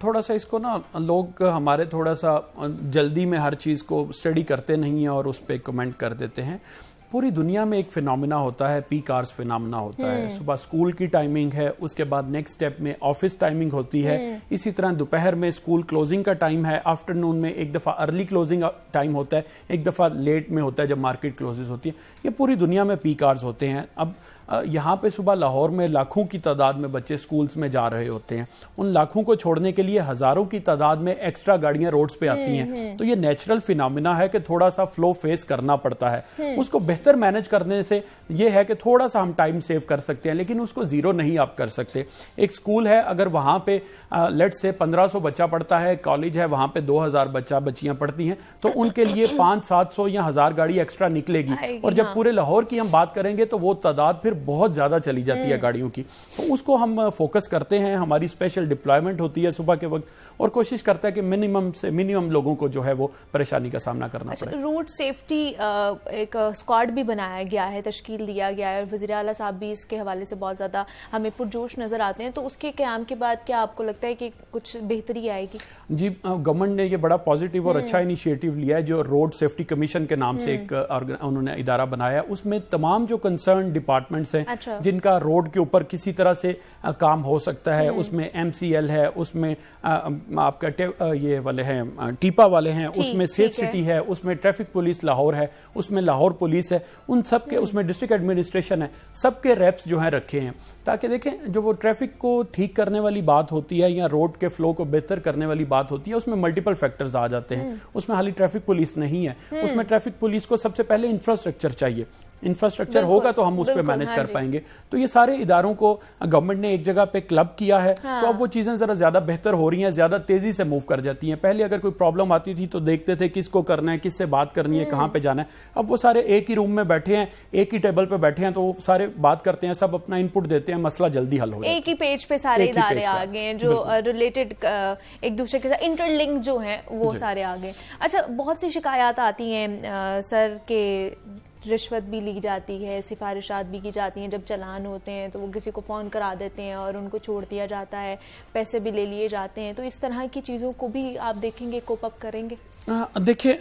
थोड़ा सा इसको ना लोग हमारे थोड़ा सा जल्दी में हर चीज़ को स्टडी करते नहीं हैं और उस पर कमेंट कर देते हैं। पूरी दुनिया में एक फिनोमिना होता है, पीक आवर्स फिनोमिना होता है। सुबह स्कूल की टाइमिंग है, उसके बाद नेक्स्ट स्टेप में ऑफिस टाइमिंग होती है, इसी तरह दोपहर में स्कूल क्लोजिंग का टाइम है, आफ्टरनून में एक दफ़ा अर्ली क्लोजिंग टाइम होता है, एक दफ़ा लेट में होता है जब मार्केट क्लोजेस होती है। ये पूरी दुनिया में पीक आवर्स होते हैं। अब यहाँ पे सुबह लाहौर में लाखों की तादाद में बच्चे स्कूल्स में जा रहे होते हैं। उन लाखों को छोड़ने के लिए हजारों की तादाद में एक्स्ट्रा गाड़ियां रोड्स पे आती हैं। तो ये नेचुरल फिनोमिना है कि थोड़ा सा फ्लो फेस करना पड़ता है। उसको बेहतर मैनेज करने से ये है कि थोड़ा सा हम टाइम सेव कर सकते हैं, लेकिन उसको जीरो नहीं आप कर सकते। एक स्कूल है, अगर वहां पे लेट से 1500 बच्चा पढ़ता है, कॉलेज है वहां पे 2000 बच्चियां पढ़ती हैं, तो उनके लिए 500-700 या 1000 गाड़ी एक्स्ट्रा निकलेगी। और जब पूरे लाहौर की हम बात करेंगे तो वो तादाद फिर बहुत ज्यादा चली जाती है गाड़ियों की। तो उसको हम फोकस करते हैं, हमारी स्पेशल डिप्लॉयमेंट होती है सुबह के वक्त और कोशिश करता है कि मिनिमम से मिनिमम लोगों को जो है वो परेशानी का सामना करना पड़े। रोड सेफ्टी एक स्क्वाड भी बनाया गया है, तश्कील दिया गया है और वज़ीर आला साहब भी इसके हवाले से बहुत ज्यादा हमें पुरजोश नजर आते हैं। तो उसके क़याम के बाद क्या आपको लगता है कि कुछ बेहतरी आएगी? जी, गवर्नमेंट ने ये बड़ा पॉजिटिव और अच्छा इनिशिएटिव लिया है, जो रोड सेफ्टी कमीशन के नाम से एक उन्होंने इदारा बनाया। उसमें तमाम जो कंसर्न डिपार्टमेंट्स हैं, जिनका रोड के ऊपर किसी तरह से काम हो सकता है, उसमें MCL है, उसमें आपका ये वाले हैं टीपा वाले हैं, उसमें सेफ सिटी है, उसमें ट्रैफिक पुलिस लाहौर है, उसमें लाहौर पुलिस है, उन सब के, उसमें डिस्ट्रिक्ट एडमिनिस्ट्रेशन है, सबके रेप्स जो हैं रखे हैं, ताकि देखें जो वो ट्रैफिक को ठीक करने वाली बात होती है या रोड के फ्लो को बेहतर करने वाली बात होती है, उसमें मल्टीपल फैक्टर्स आ जाते हैं। उसमें खाली ट्रैफिक पुलिस नहीं है, उसमें ट्रैफिक पुलिस को सबसे पहले इंफ्रास्ट्रक्चर चाहिए। इंफ्रास्ट्रक्चर होगा तो हम उस पर मैनेज कर पाएंगे। तो ये सारे इदारों को गवर्नमेंट ने एक जगह पे क्लब किया है, तो अब वो चीजें जरा ज्यादा बेहतर हो रही हैं, ज्यादा तेजी से मूव कर जाती हैं। पहले अगर कोई प्रॉब्लम आती थी तो देखते थे किसको करना है, किससे बात करनी है, कहां पे जाना है। अब वो सारे एक ही रूम में बैठे हैं, एक ही टेबल पे बैठे हैं, तो वो सारे बात करते हैं, सब अपना इनपुट देते हैं, मसला जल्दी हल हो जाता है। एक ही पेज पे सारे इदारे आ गए हैं जो रिलेटेड एक दूसरे के साथ इंटरलिंक जो है वो सारे आ गए। अच्छा, बहुत सी शिकायत आती हैं सर के रिश्वत भी ली जाती है, सिफारिशात भी की जाती हैं। जब चालान होते हैं तो वो किसी को फ़ोन करा देते हैं और उनको छोड़ दिया जाता है, पैसे भी ले लिए जाते हैं। तो इस तरह की चीज़ों को भी आप देखेंगे, कोप अप करेंगे? देखिए,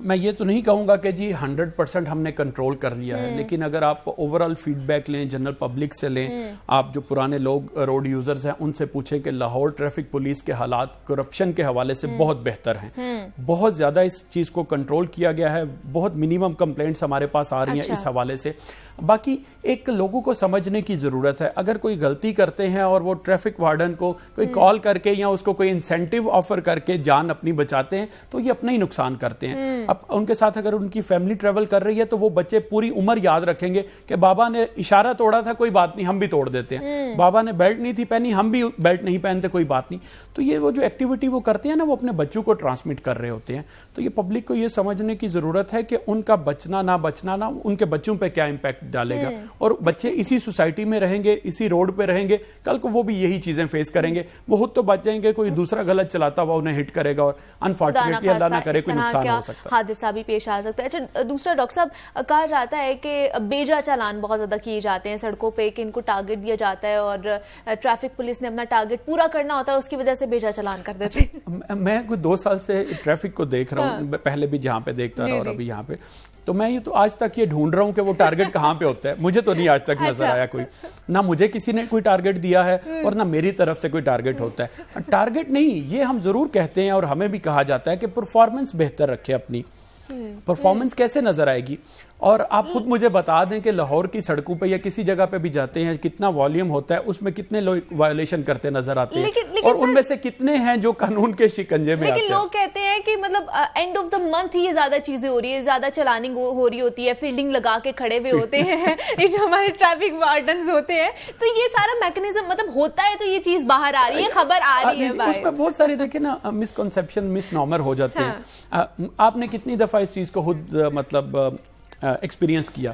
मैं ये तो नहीं कहूंगा कि जी 100% हमने कंट्रोल कर लिया है, लेकिन अगर आप ओवरऑल फीडबैक लें, जनरल पब्लिक से लें, आप जो पुराने लोग रोड यूजर्स हैं उनसे पूछें कि लाहौर ट्रैफिक पुलिस के हालात करप्शन के हवाले से बहुत बेहतर हैं। बहुत ज्यादा इस चीज को कंट्रोल किया गया है, बहुत मिनिमम कंप्लेंट्स हमारे पास आ रही हैं इस हवाले से। बाकी एक लोगों को समझने की जरूरत है, अगर कोई गलती करते हैं और वो ट्रैफिक वार्डन को कोई कॉल करके या उसको कोई इंसेंटिव ऑफर करके जान अपनी बचाते हैं तो ये अपना ही नुकसान करते हैं। अब उनके साथ अगर उनकी फैमिली ट्रेवल कर रही है तो वो बच्चे पूरी उम्र याद रखेंगे कि बाबा ने इशारा तोड़ा था, कोई बात नहीं, हम भी तोड़ देते हैं। बाबा ने बेल्ट नहीं थी पहनी, हम भी बेल्ट नहीं पहनते, कोई बात नहीं। तो ये वो जो एक्टिविटी वो करते हैं ना, वो अपने बच्चों को ट्रांसमिट कर रहे होते हैं। तो ये पब्लिक को ये समझने की जरूरत है कि उनका बचना ना उनके बच्चों पे क्या इंपैक्ट डालेगा, और बच्चे इसी सोसाइटी में रहेंगे, इसी रोड पे रहेंगे, कल को वो भी यही चीजें फेस करेंगे। वो खुद तो बच जाएंगे, कोई दूसरा गलत चलाता हुआ उन्हें हिट करेगा और अनफॉर्चुनेटली अल्लाह ना करे कोई नुकसान हो सकता है, हादसा भी पेश आ सकता है। अच्छा, दूसरा डॉक्टर साहब, कहा जाता है कि बेजा चालान बहुत ज्यादा किए जाते हैं सड़कों पे, कि इनको टारगेट दिया जाता है और ट्रैफिक पुलिस ने अपना टारगेट पूरा करना होता है, उसकी वजह से बेजा चालान कर देते हैं। मैं कुछ 2 साल से ट्रैफिक को देख रहा हूँ, पहले भी जहां पे देखता रहा और अभी यहाँ पे, तो मैं ये तो आज तक ये ढूंढ रहा हूं कि वो टारगेट कहां पे होता है। मुझे तो नहीं आज तक नजर आया कोई, ना मुझे किसी ने कोई टारगेट दिया है और ना मेरी तरफ से कोई टारगेट होता है। टारगेट नहीं, ये हम जरूर कहते हैं और हमें भी कहा जाता है कि परफॉर्मेंस बेहतर रखे अपनी। परफॉर्मेंस कैसे नजर आएगी? और आप खुद मुझे बता दें कि लाहौर की सड़कों पे या किसी जगह पे भी जाते हैं, कितना वॉल्यूम होता है, उसमें कितने लोग वायोलेशन करते नजर आते हैं, लेकिन और उनमें से कितने हैं जो कानून के शिकंजे में आते हैं। लेकिन लोग कहते हैं कि मतलब एंड ऑफ द मंथ ही ये ज्यादा चीजें हो रही है, ज्यादा चलानिंग हो रही होती है, फील्डिंग लगा के खड़े हुए होते हैं ये जो हमारे ट्रैफिक वार्डन्स होते हैं। तो ये सारा मैकेनिज्म मतलब होता है, तो ये मतलब आ रही है, खबर आ रही है। उसमें बहुत सारे देखिए ना मिसकॉन्सेप्शन, मिसनॉमर हो जाते हैं। आपने कितनी दफा इस चीज को खुद मतलब एक्सपीरियंस किया?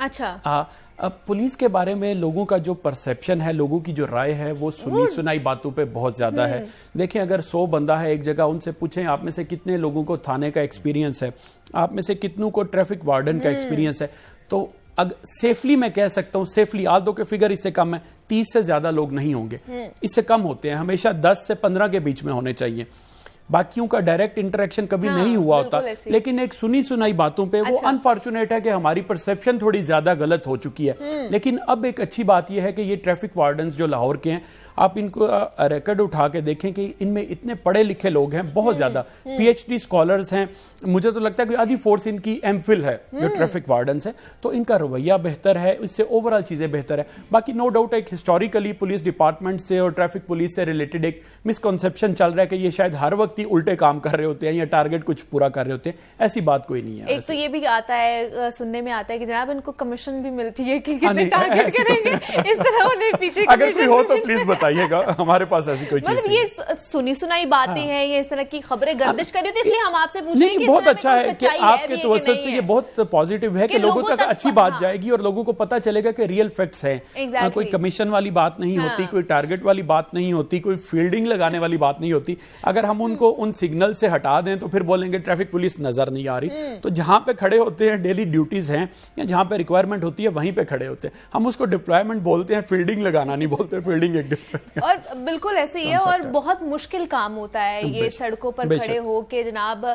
अच्छा, अब पुलिस के बारे में लोगों का जो परसेप्शन है, लोगों की जो राय है, वो सुनी सुनाई बातों पे बहुत ज्यादा है। देखिए, अगर 100 बंदा है एक जगह, उनसे पूछें आप में से कितने लोगों को थाने का एक्सपीरियंस है, आप में से कितनों को ट्रैफिक वार्डन का एक्सपीरियंस है, तो सेफली मैं कह सकता हूं, सेफली आदो के फिगर इससे कम है, 30 से ज्यादा लोग नहीं होंगे, इससे कम होते हैं, हमेशा 10 से 15 के बीच में होने चाहिए। बाकियों का डायरेक्ट इंटरेक्शन कभी नहीं हुआ होता, लेकिन एक सुनी सुनाई बातों पे वो अनफॉर्चुनेट है कि हमारी परसेप्शन थोड़ी ज्यादा गलत हो चुकी है। लेकिन अब एक अच्छी बात यह है कि ये ट्रैफिक वार्डन्स जो लाहौर के हैं, आप इनको रिकॉर्ड उठा के देखें कि इनमें इतने पढ़े लिखे लोग हैं, बहुत ज्यादा पीएचडी स्कॉलर्स हैं। मुझे तो लगता है कि आधी फोर्स इनकी एमफिल है जो ट्रैफिक वार्डन्स है, तो इनका रवैया बेहतर है, इससे ओवरऑल चीजें बेहतर है। बाकी नो डाउट एक हिस्टोरिकली पुलिस डिपार्टमेंट से और ट्रैफिक पुलिस से रिलेटेड एक मिसकॉन्सेप्शन चल रहा है कि ये शायद हर वक्त ही उल्टे काम कर रहे होते हैं या टारगेट कुछ पूरा कर रहे होते हैं। ऐसी बात कोई नहीं है। एक तो ये भी आता है, सुनने में आता है कि जनाब इनको कमिशन भी मिलती है कि कितने टारगेट करेंगे, इस तरह उन्हें पीछे अगर कोई हो तो प्लीज बताइएगा, हमारे पास ऐसी कोई चीज मतलब ये सुनी सुनाई बातें हैं, ये इस तरह की खबरें गर्दिश कर रही होती है, इसलिए हम आपसे पूछ रहे हैं कि बहुत अच्छा है कि आपके तवज्जुह से ये बहुत पॉजिटिव है कि लोगों तक अच्छी बात जाएगी और लोगों को पता चलेगा कि रियल फैक्ट्स हैं। कोई कमीशन वाली बात नहीं होती, कोई टारगेट वाली बात नहीं होती, कोई फील्डिंग लगाने वाली बात नहीं होती। अगर हम उनको उन सिग्नल से हटा दें तो फिर बोलेंगे ट्रैफिक पुलिस नजर नहीं आ रही। तो जहां पे खड़े होते हैं, डेली ड्यूटीज हैं या जहां पे रिक्वायरमेंट होती है, वहीं पे खड़े होते हैं। हम उसको डिप्लॉयमेंट बोलते हैं, फील्डिंग लगाना नहीं बोलते। फील्डिंग एक डिफरेंट और बिल्कुल ऐसे ही है और बहुत मुश्किल काम होता है ये सड़कों पर खड़े हो के जनाब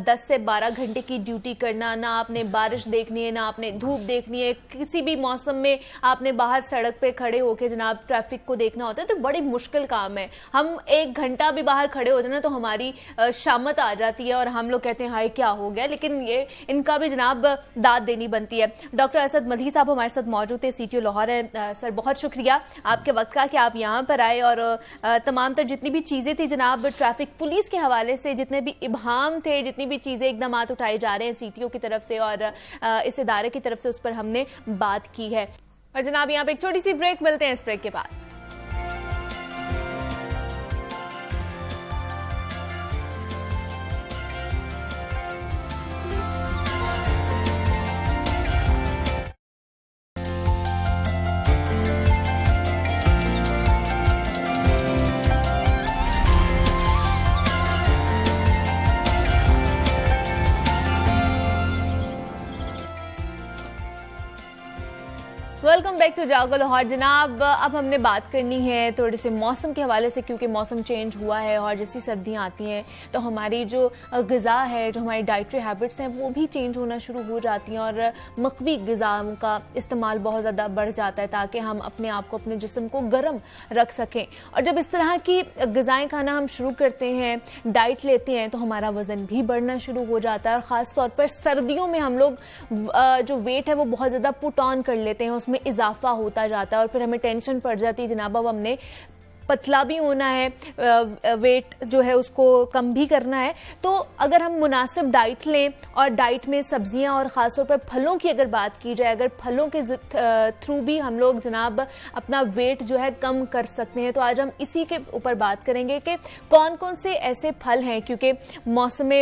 10 से 12 घंटे की ड्यूटी करना। ना आपने बारिश देखनी है, ना आपने धूप देखनी है, किसी भी मौसम में आपने बाहर सड़क पे खड़े होके जनाब ट्रैफिक को देखना होता है, तो बड़ी मुश्किल काम है। हम 1 घंटा भी बाहर खड़े हो जाना तो हमारी शामत आ जाती है और हम लोग कहते हैं हाय क्या हो गया, लेकिन ये इनका भी जनाब दाद देनी बनती है। डॉक्टर असद मल्ही साहब हमारे साथ मौजूद थे, CTO लाहौर है। सर बहुत शुक्रिया आपके वक्त का कि आप यहाँ पर पर आए और तमाम तर जितनी भी चीजें थी जनाब, ट्रैफिक पुलिस के हवाले से जितने भी इबाम थे, जितनी भी चीजें इकदाम उठाए जा रहे हैं सीटीओ की तरफ से और इस इदारे की तरफ से, उस पर हमने बात की है। और जनाब यहाँ पे एक छोटी सी ब्रेक, मिलते हैं इस ब्रेक के बाद। वेलकम बैक टू जागो लाहौर। जनाब, अब हमने बात करनी है थोड़े से मौसम के हवाले से, क्योंकि मौसम चेंज हुआ है और जैसी सर्दियां आती हैं तो हमारी जो ग़िज़ा है, जो हमारी डाइटरी हैबिट्स हैं, वो भी चेंज होना शुरू हो जाती हैं और मकवी ग़िज़ाओं का इस्तेमाल बहुत ज़्यादा बढ़ जाता है ताकि हम अपने आप को, अपने जिस्म को गर्म रख सकें। और जब इस तरह की ग़िज़ाएँ खाना हम शुरू करते हैं, डाइट लेते हैं, तो हमारा वज़न भी बढ़ना शुरू हो जाता है और ख़ास तौर पर सर्दियों में हम लोग जो वेट है वो बहुत ज़्यादा पुट ऑन कर लेते हैं, उसमें इजाफा होता जाता है और फिर हमें टेंशन पड़ जाती है जनाब अब हमने पतला भी होना है, वेट जो है उसको कम भी करना है। तो अगर हम मुनासिब डाइट लें और डाइट में सब्जियां और ख़ासतौर पर फलों की अगर बात की जाए, अगर फलों के थ्रू भी हम लोग जनाब अपना वेट जो है कम कर सकते हैं, तो आज हम इसी के ऊपर बात करेंगे कि कौन कौन से ऐसे फल हैं, क्योंकि मौसम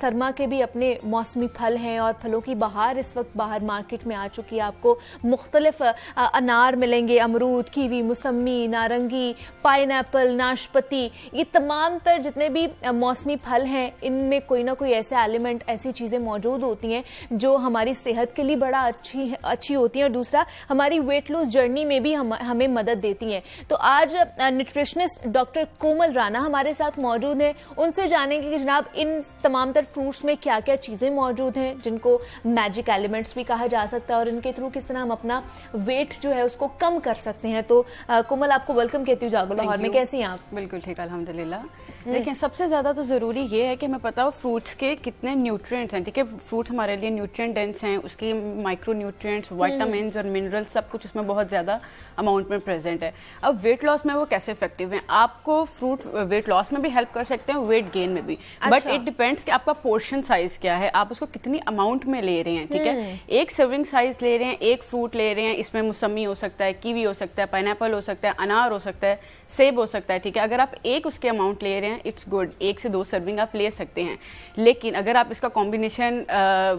सरमा के भी अपने मौसमी फल हैं और फलों की बहार इस वक्त बाहर मार्केट में आ चुकी है। आपको मुख्तलिफ अनार मिलेंगे, अमरूद, कीवी, मुसम्मी, नारंगी, पाइनएप्पल, नाशपाती, ये तमाम तर जितने भी मौसमी फल हैं इनमें कोई ना कोई ऐसे एलिमेंट, ऐसी चीज़ें मौजूद होती हैं जो हमारी सेहत के लिए बड़ा अच्छी होती हैं और दूसरा हमारी वेट लॉस जर्नी में भी हमें मदद देती हैं। तो आज न्यूट्रिशनिस्ट डॉक्टर कोमल राना हमारे साथ मौजूद हैं, उनसे जानेंगे कि जनाब इन तमाम तर फ्रूट्स में क्या क्या चीज़ें मौजूद हैं जिनको मैजिक एलिमेंट्स भी कहा जा सकता है और इनके थ्रू किस तरह हम अपना वेट जो है उसको कम कर सकते हैं। तो कोमल, आपको वेलकम कहती हूँ जागो लाहौर में। कैसी हैं आप? बिल्कुल ठीक, अल्हम्दुलिल्लाह। देखिए, सबसे ज्यादा तो जरूरी ये है कि हमें पता हो फ्रूट्स के कितने न्यूट्रिएंट्स हैं। ठीक है, फ्रूट्स हमारे लिए न्यूट्रिएंट डेंस हैं, उसकी माइक्रो न्यूट्रिएंट्स, विटामिन्स और मिनरल्स सब कुछ उसमें बहुत ज्यादा अमाउंट में प्रेजेंट है। अब वेट लॉस में वो कैसे इफेक्टिव हैं? आपको फ्रूट वेट लॉस में भी हेल्प कर सकते हैं, वेट गेन में भी, बट इट डिपेंड्स कि आपका पोर्शन साइज क्या है, आप उसको कितनी अमाउंट में ले रहे हैं। ठीक है, एक सर्विंग साइज ले रहे हैं, एक फ्रूट ले रहे हैं, इसमें मुसम्मी हो सकता है, कीवी हो सकता है, पाइनएप्पल हो सकता है, अनार हो सकता है, सेब हो सकता है। ठीक है, अगर आप एक उसके अमाउंट ले रहे हैं, इट्स गुड, 1 से 2 सर्विंग आप ले सकते हैं। लेकिन अगर आप इसका कॉम्बिनेशन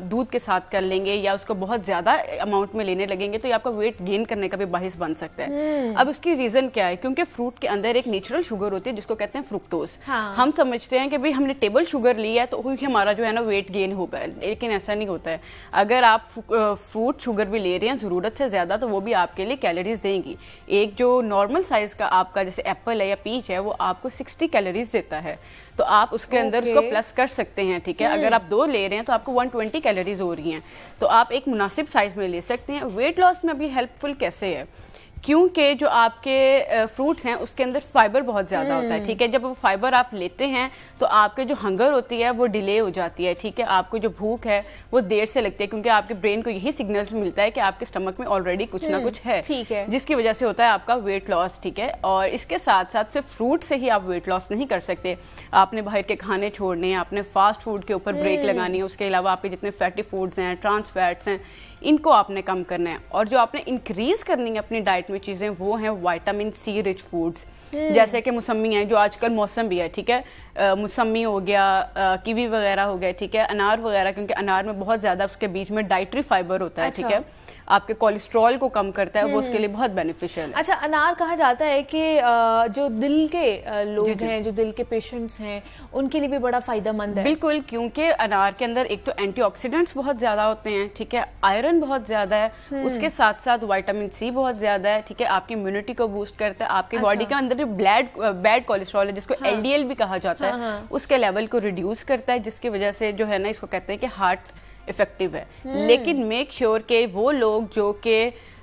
दूध के साथ कर लेंगे या उसको बहुत ज्यादा अमाउंट में लेने लगेंगे तो ये आपका वेट गेन करने का भी बाहिस बन सकता है। अब उसकी रीजन क्या है? क्योंकि फ्रूट के अंदर एक नेचुरल शुगर होती है जिसको कहते हैं फ्रुक्टोज। हम समझते हैं कि भाई हमने टेबल शुगर लिया तो हमारा जो है ना वेट गेन होगा, लेकिन ऐसा नहीं होता है। अगर आप फ्रूट शुगर भी ले रहे हैं जरूरत से ज्यादा तो वो भी आपके लिए कैलोरीज देंगी। एक जो नॉर्मल साइज का आपका जैसे एप्पल है या पीच है वो आपको 60 कैलोरीज देता है, तो आप उसके अंदर उसको प्लस कर सकते हैं। ठीक है, अगर आप 2 ले रहे हैं तो आपको 120 कैलोरीज हो रही हैं, तो आप एक मुनासिब साइज में ले सकते हैं। वेट लॉस में भी हेल्पफुल कैसे है? क्योंकि जो आपके फ्रूट्स हैं उसके अंदर फाइबर बहुत ज्यादा होता है। ठीक है, जब वो फाइबर आप लेते हैं तो आपके जो हंगर होती है वो डिले हो जाती है। ठीक है, आपको जो भूख है वो देर से लगती है क्योंकि आपके ब्रेन को यही सिग्नल्स मिलता है कि आपके स्टमक में ऑलरेडी कुछ ना कुछ है। ठीक है, जिसकी वजह से होता है आपका वेट लॉस। ठीक है, और इसके साथ साथ सिर्फ फ्रूट से ही आप वेट लॉस नहीं कर सकते, आपने बाहर के खाने छोड़ने हैं, आपने फास्ट फूड के ऊपर ब्रेक लगानी है, उसके अलावा आपके जितने फैटी फूड्स हैं, ट्रांस फैट्स हैं, इनको आपने कम करना है। और जो आपने इंक्रीज करनी है अपनी डाइट में चीजें वो हैं विटामिन सी रिच फूड्स, जैसे कि मुसम्मी है जो आजकल मौसम भी है। ठीक है, मुसम्मी हो गया, कीवी वगैरह हो गया। ठीक है, अनार वगैरह, क्योंकि अनार में बहुत ज्यादा उसके बीच में डाइटरी फाइबर होता है। अच्छा। ठीक है, आपके कोलेस्ट्रॉल को कम करता है, वो उसके लिए बहुत बेनिफिशियल है। अच्छा, अनार कहा जाता है कि जो दिल के लोग हैं, जो दिल के पेशेंट्स हैं, उनके लिए भी बड़ा फायदेमंद है। बिल्कुल, क्योंकि अनार के अंदर एक तो एंटीऑक्सीडेंट्स बहुत ज्यादा होते हैं। ठीक है, आयरन बहुत ज्यादा है, उसके साथ साथ विटामिन सी बहुत ज्यादा है। ठीक है, आपकी इम्यूनिटी को बूस्ट करता है, आपकी बॉडी के अंदर जो बैड कोलेस्ट्रॉल है जिसको एलडीएल भी कहा जाता है उसके लेवल को रिड्यूस करता है, जिसकी वजह से जो है ना इसको कहते हैं कि हार्ट इफेक्टिव है। लेकिन मेक श्योर के वो लोग जो के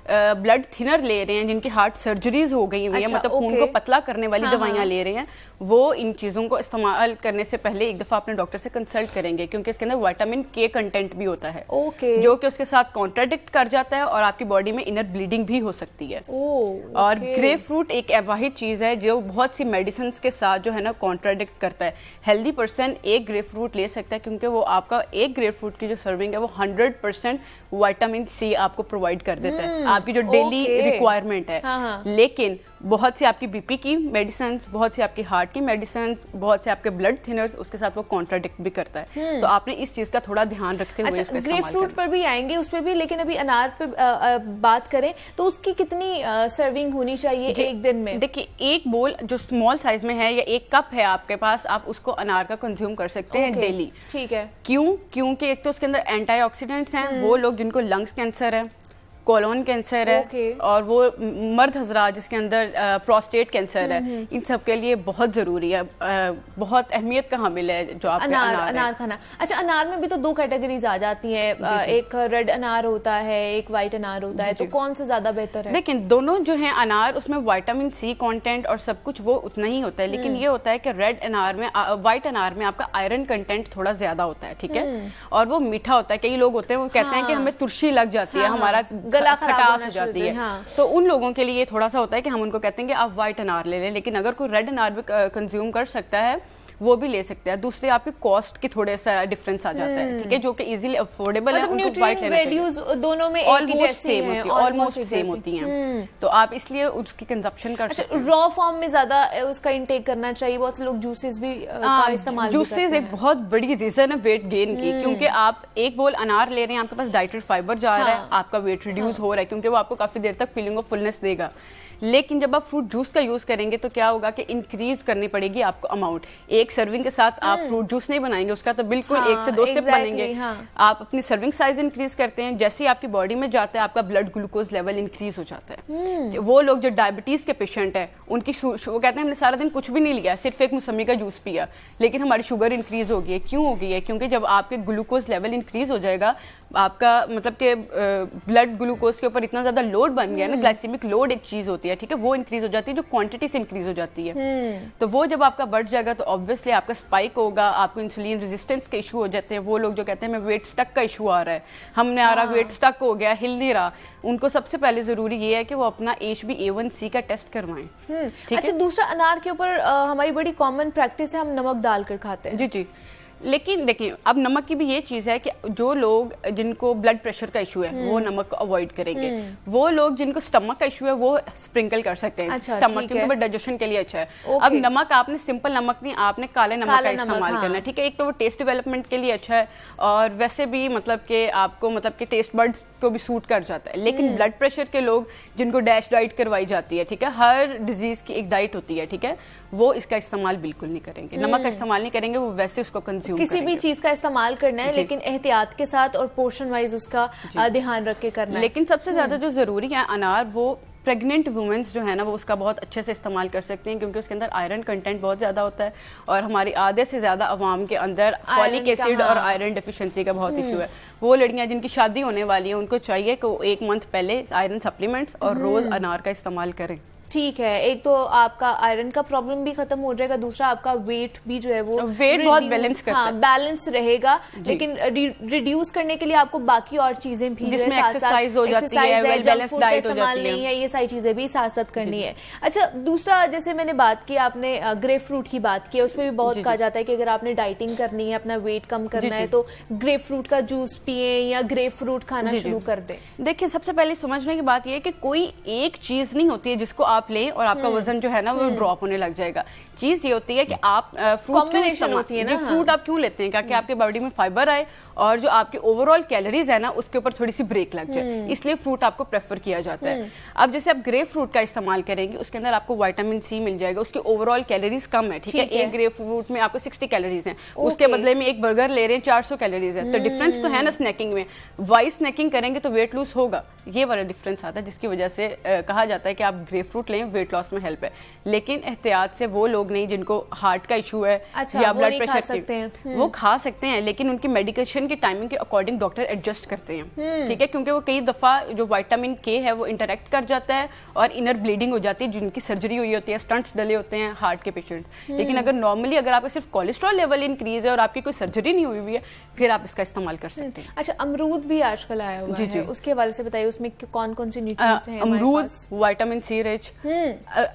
ब्लड थिनर ले रहे हैं, जिनकी हार्ट सर्जरीज हो गई हुई है, मतलब खून को पतला करने वाली दवाइयां ले रहे हैं, वो इन चीजों को इस्तेमाल करने से पहले एक दफा अपने डॉक्टर से कंसल्ट करेंगे, क्योंकि इसके अंदर विटामिन के कंटेंट भी होता है जो कि उसके साथ कॉन्ट्राडिक्ट कर जाता है और आपकी बॉडी में इनर ब्लीडिंग भी हो सकती है। और ग्रेप फ्रूट एक वाहिद चीज है जो बहुत सी मेडिसिन के साथ जो है ना कॉन्ट्राडिक्ट करता है। हेल्दी पर्सन एक ग्रेप फ्रूट ले सकता है, क्योंकि वो आपका एक ग्रेप फ्रूट की जो सर्विंग है वो 100% विटामिन सी आपको प्रोवाइड कर देता है, आपकी जो डेली रिक्वायरमेंट है। लेकिन बहुत सी आपकी बीपी की मेडिसिन, बहुत सी आपकी हार्ट की मेडिसिन, बहुत से आपके ब्लड थिनर्स, उसके साथ वो कॉन्ट्राडिक्ट भी करता है। तो आपने इस चीज का थोड़ा ध्यान रखते हुए इसको ग्रेप फ्रूट पर भी आएंगे, उस पर भी, लेकिन अभी अनार पे बात करें तो उसकी कितनी सर्विंग होनी चाहिए एक दिन में? देखिए, एक बोल जो स्मॉल साइज में है या एक कप है आपके पास, आप उसको अनार का कंज्यूम कर सकते हैं डेली। ठीक है। क्योंकि एक तो उसके अंदर एंटीऑक्सीडेंट्स हैं, वो लोग जिनको लंग्स कैंसर है, कोलोन कैंसर है, और वो मर्द हजरात जिसके अंदर प्रोस्टेट कैंसर है, इन सब के लिए बहुत जरूरी है, बहुत अहमियत का हामिल है जो आपका अनार खाना। अच्छा, अनार में भी तो दो कैटेगरीज आ जाती हैं, एक रेड अनार होता है, एक व्हाइट अनार होता है, तो कौन सा ज्यादा बेहतर है? लेकिन दोनों जो है अनार, उसमें विटामिन सी कंटेंट और सब कुछ वो उतना ही होता है, लेकिन ये होता है कि रेड अनार में, व्हाइट अनार में आपका आयरन कंटेंट थोड़ा ज्यादा होता है, ठीक है, और वो मीठा होता है। कई लोग होते हैं वो कहते हैं कि हमें तुरशी लग जाती है, हमारा गला खटास हो जाती है। तो उन लोगों के लिए थोड़ा सा होता है कि हम उनको कहते हैं कि आप व्हाइट अनार ले लें, लेकिन अगर कोई रेड अनार भी कंज्यूम कर सकता है वो भी ले सकते हैं। दूसरे आपकी कॉस्ट की थोड़े सा डिफरेंस आ जाता है, ठीक है, जो कि इजीली अफोर्डेबल है, उनको व्हाइट लेना चाहिए। दोनों में ऑलमोस्ट सेम होती है, ऑलमोस्ट सेम होती हैं, तो आप इसलिए उसकी कंजप्शन कर सकते हैं। रॉ फॉर्म में ज्यादा उसका इंटेक करना चाहिए। बहुत से लोग जूसेस भी इस्तेमाल, जूसेस एक बहुत बड़ी रीजन है वेट गेन की, क्योंकि आप एक बोल अनार ले रहे हैं, आपके पास डाइटेड फाइबर जा रहा है, आपका वेट रिड्यूस हो रहा है, क्योंकि वो आपको काफी देर तक फीलिंग ऑफ फुलनेस देगा। लेकिन जब आप फ्रूट जूस का यूज करेंगे तो क्या होगा कि इंक्रीज करनी पड़ेगी आपको अमाउंट। एक सर्विंग के साथ आप फ्रूट जूस नहीं बनाएंगे, उसका तो बिल्कुल 1 से 2 सिप बनेंगे। आप अपनी सर्विंग साइज इंक्रीज करते हैं, जैसे ही आपकी बॉडी में जाता है आपका ब्लड ग्लूकोज लेवल इंक्रीज हो जाता है। वो लोग जो डायबिटीज के पेशेंट है, उनकी वो कहते हैं हमने सारा दिन कुछ भी नहीं लिया, सिर्फ एक मौसमी का जूस पिया, लेकिन हमारी शुगर इंक्रीज हो गई है। क्यों हो गई है? क्योंकि जब आपके ग्लूकोज लेवल इंक्रीज हो जाएगा, आपका मतलब कि ब्लड ग्लूकोज के ऊपर इतना ज्यादा लोड बन गया ना, ग्लाइसेमिक लोड एक चीज होती है, ठीक है, वो इंक्रीज हो जाती है, जो क्वांटिटी से इंक्रीज हो जाती है। तो वो जब आपका बढ़ जाएगा तो ऑब्वियसली आपका स्पाइक होगा, आपको इंसुलिन रेजिस्टेंस के इशू हो जाते हैं। वो लोग जो कहते हैं मैं वेट स्टक का इशू आ रहा है, हमने आ रहा वेट स्टक हो गया, हिल नहीं रहा, उनको सबसे पहले जरूरी ये है कि वो अपना HbA1c का टेस्ट करवाएं। अच्छा, दूसरा अनार के ऊपर हमारी बड़ी कॉमन प्रैक्टिस है, हम नमक डालकर खाते हैं। जी जी, लेकिन देखिए अब नमक की भी ये चीज है कि जो लोग जिनको ब्लड प्रेशर का इशू है वो नमक को अवॉइड करेंगे। वो लोग जिनको स्टमक का इशू है वो स्प्रिंकल कर सकते हैं। अच्छा, स्टमक क्योंकि डाइजेशन के लिए अच्छा है। अब नमक आपने सिंपल नमक नहीं, आपने काले नमक का इस्तेमाल करना है, ठीक है। एक तो वो टेस्ट डेवलपमेंट के लिए अच्छा है, और वैसे भी मतलब कि आपको मतलब कि टेस्ट बड्स को भी सूट कर जाता है। लेकिन ब्लड प्रेशर के लोग जिनको डैश डाइट करवाई जाती है, ठीक है, हर डिजीज की एक डाइट होती है, ठीक है, वो इसका इस्तेमाल बिल्कुल नहीं करेंगे, नमक का इस्तेमाल नहीं करेंगे, वो वैसे उसको कंज्यूम किसी भी चीज का इस्तेमाल करना है, लेकिन एहतियात के साथ और पोर्शन वाइज उसका ध्यान रख के करना है। लेकिन सबसे ज्यादा जो जरूरी है अनार, वो प्रेग्नेंट वुमेन्स जो है ना वो उसका बहुत अच्छे से इस्तेमाल कर सकते हैं, क्योंकि उसके अंदर आयरन कंटेंट बहुत ज्यादा होता है, और हमारी आधे से ज्यादा अवाम के अंदर फॉलिक एसिड और आयरन डेफिशिएंसी का बहुत इशू है। वो लड़कियां जिनकी शादी होने वाली है उनको चाहिए कि वो 1 मंथ पहले आयरन सप्लीमेंट्स और रोज अनार का इस्तेमाल करें। ठीक है, एक तो आपका आयरन का प्रॉब्लम भी खत्म हो जाएगा, दूसरा आपका वेट भी जो है वो वेट बहुत बैलेंस करता है, बैलेंस रहेगा। लेकिन रिड्यूस करने के लिए आपको बाकी और चीजें भी जिसमें एक्सरसाइज हो जाती है, वेल बैलेंस डाइट हो जाती है, ये सारी चीजें भी साथ साथ करनी है। अच्छा, दूसरा जैसे मैंने बात की, आपने ग्रेप फ्रूट की बात की, उसमें भी बहुत कहा जाता है कि अगर आपने डाइटिंग करनी है, अपना वेट कम करना है, तो ग्रेप फ्रूट का जूस पिए या ग्रेप फ्रूट खाना शुरू कर दें। देखिए, सबसे पहले समझने की बात यह है कि कोई एक चीज नहीं होती है जिसको आप लें और आपका वजन जो है ना वो ड्रॉप होने लग जाएगा। चीज ये होती है कि आप फ्रूट क्यों होती है ना, फ्रूट आप क्यों लेते हैं? ताकि आपके बॉडी में फाइबर आए और जो आपकी ओवरऑल कैलोरीज है ना उसके ऊपर थोड़ी सी ब्रेक लग जाए, इसलिए फ्रूट आपको प्रेफर किया जाता है। अब जैसे आप ग्रेप फ्रूट का इस्तेमाल करेंगे, उसके अंदर आपको विटामिन सी मिल जाएगा, उसकी ओवरऑल कैलोरीज कम है, ठीक है। एक ग्रेप फ्रूट में आपको 60 कैलोरीज है, उसके बदले में एक बर्गर ले रहे हैं 400 कैलोरीज है, तो डिफरेंस तो है ना स्नैकिंग में। वाइज स्नैकिंग करेंगे तो वेट लूज होगा, ये वाला डिफरेंस आता है, जिसकी वजह से कहा जाता है कि आप ग्रेप फ्रूट लें, वेट लॉस में हेल्प है। लेकिन एहतियात से वो लोग लोग नहीं जिनको हार्ट का इशू है अच्छा, या वो ब्लड नहीं प्रेशर खा सकते हैं। वो खा सकते हैं, लेकिन उनकी मेडिकेशन की टाइमिंग के अकॉर्डिंग डॉक्टर एडजस्ट करते हैं, ठीक है, क्योंकि वो कई दफा जो विटामिन के है वो इंटरेक्ट कर जाता है और इनर ब्लीडिंग हो जाती है, जिनकी सर्जरी हुई होती है, स्टंट्स डले होते हैं हार्ट के पेशेंट। लेकिन अगर नॉर्मली अगर आपका सिर्फ कोलेस्ट्रॉल लेवल इंक्रीज है और आपकी कोई सर्जरी नहीं हुई है, फिर आप इसका इस्तेमाल कर सकते हैं। अच्छा, अमरूद भी आजकल आया हुआ है, उसके हवाले से बताइए, उसमें कौन कौन सी न्यूट्रिएंट्स हैं? अमरूद विटामिन सी रिच,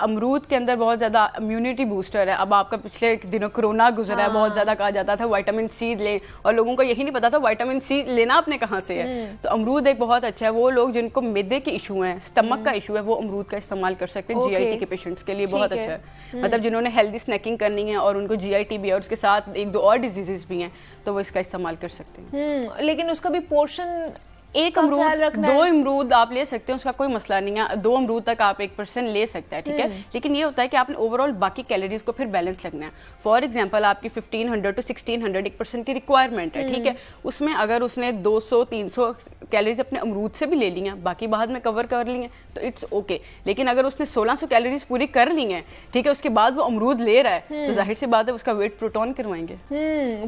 अमरूद के अंदर बहुत ज्यादा इम्यूनिटी बूस्टर है। अब आपका पिछले दिनों कोरोना गुजरा है, बहुत ज्यादा कहा जाता था विटामिन सी लें, और लोगों को यही नहीं पता था विटामिन सी लेना आपने कहाँ से है। तो अमरूद एक बहुत अच्छा है, वो लोग जिनको मैदे के इशू है, स्टमक का इशू है, वो अमरूद का इस्तेमाल कर सकते हैं। जीआईटी के पेशेंट्स के लिए बहुत अच्छा है, मतलब जिन्होंने हेल्दी स्नैकिंग करनी है और उनको जीआईटी भी है और उसके साथ एक दो और डिजीजेस भी हैं, तो वो इसका इस्तेमाल कर सकते हैं। लेकिन उसका भी पोर्शन, एक अमरूद, दो अमरूद आप ले सकते हैं, उसका कोई मसला नहीं है। 2 अमरूद तक आप 1% ले सकते हैं, ठीक है, लेकिन ये होता है कि आपने ओवरऑल बाकी कैलोरीज को फिर बैलेंस लगना है। फॉर एग्जांपल आपकी 1500 to 1600 1% की रिक्वायरमेंट है, ठीक है, उसमें अगर उसने 200-300 कैलोरीज अपने अमरूद से भी ले ली हैं, बाकी बाद में कवर कर ली हैं, तो इट्स ओके। लेकिन अगर उसने 1600 कैलोरीज पूरी कर ली हैं, ठीक है, उसके बाद वो अमरूद ले रहा है, तो जाहिर सी बात है उसका वेट प्रोटॉन करवाएंगे।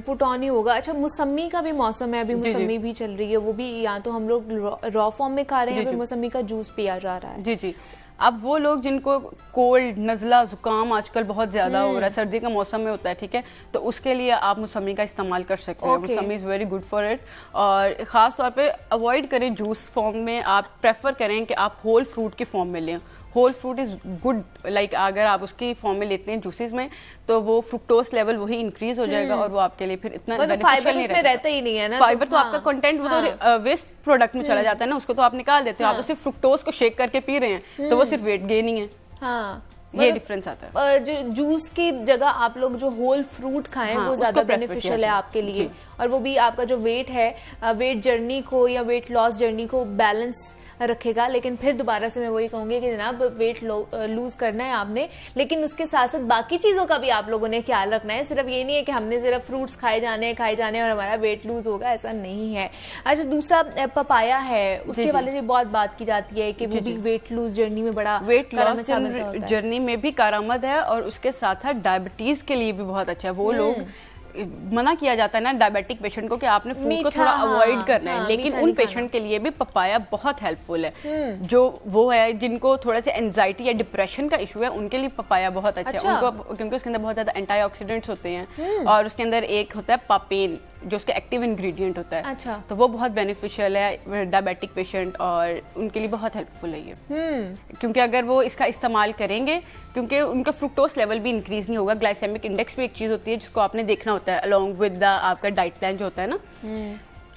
प्रोटॉन ही होगा। अच्छा, मौसमी का भी मौसम है, अभी मौसमी भी चल रही है, वो भी या तो हम लोग रॉ फॉर्म में खा रहे हैं, फिर मौसमी का जूस पिया जा रहा है। जी जी। अब वो लोग जिनको कोल्ड, नजला, जुकाम आजकल बहुत ज्यादा हो रहा है, सर्दी का मौसम में होता है, ठीक है, तो उसके लिए आप मौसमी का इस्तेमाल कर सकते हैं। मौसमी is very good for it, और खास तौर पे अवॉइड करें जूस फॉर्म में, आप प्रेफर करें कि आप होल फ्रूट की फॉर्म में लें। Whole fruit is good, like अगर आप उसकी फॉर्म में लेते हैं जूसेस में, तो वो फ्रुक्टोज लेवल वही इंक्रीज हो जाएगा और वो आपके लिए फिर इतना बेनिफिशियल नहीं रहता ही नहीं है ना। फाइबर तो आपका कंटेंट वो तो वेस्ट प्रोडक्ट में चला जाता है ना, उसको तो आप निकाल देते हो। आप सिर्फ फ्रुक्टोज को शेक करके पी रहे हैं, तो वो सिर्फ वेट गेन ही है। हाँ, ये डिफरेंस आता है। जो जूस की जगह आप लोग जो होल फ्रूट खाएं, वो ज्यादा बेनिफिशियल है आपके लिए, और वो भी आपका जो वेट है, वेट जर्नी को या वेट लॉस जर्नी को बैलेंस रखेगा। लेकिन फिर दोबारा से मैं वही कहूंगी कि जनाब वेट लूज करना है आपने, लेकिन उसके साथ साथ बाकी चीजों का भी आप लोगों ने ख्याल रखना है। सिर्फ ये नहीं है कि हमने सिर्फ फ्रूट्स खाए जाने और हमारा वेट लूज होगा, ऐसा नहीं है। अच्छा, दूसरा पपाया है, उसके वाले से बहुत बात की जाती है कि वो भी वेट लूज जर्नी में बड़ा वेट लॉस जर्नी में भी कारआमद है, और उसके साथ साथ डायबिटीज के लिए भी बहुत अच्छा है। वो लोग मना किया जाता है ना डायबिटिक पेशेंट को कि आपने फ्रूट को थोड़ा अवॉइड करना है, लेकिन उन पेशेंट के लिए भी पपाया बहुत हेल्पफुल है। जो वो है जिनको थोड़ा सा एंजाइटी या डिप्रेशन का इशू है, उनके लिए पपाया बहुत अच्छा है उनको, क्योंकि उसके अंदर बहुत ज्यादा एंटीऑक्सीडेंट्स होते हैं, और उसके अंदर एक होता है पापेन जो उसका एक्टिव इंग्रेडिएंट होता है। अच्छा, तो वो बहुत बेनिफिशियल है डायबिटिक पेशेंट, और उनके लिए बहुत हेल्पफुल है ये। क्योंकि अगर वो इसका इस्तेमाल करेंगे, क्योंकि उनका फ्रुक्टोज लेवल भी इंक्रीज नहीं होगा। ग्लाइसेमिक इंडेक्स भी एक चीज होती है जिसको आपने देखना होता है अलॉन्ग विद द आपका डाइट प्लान जो होता है ना,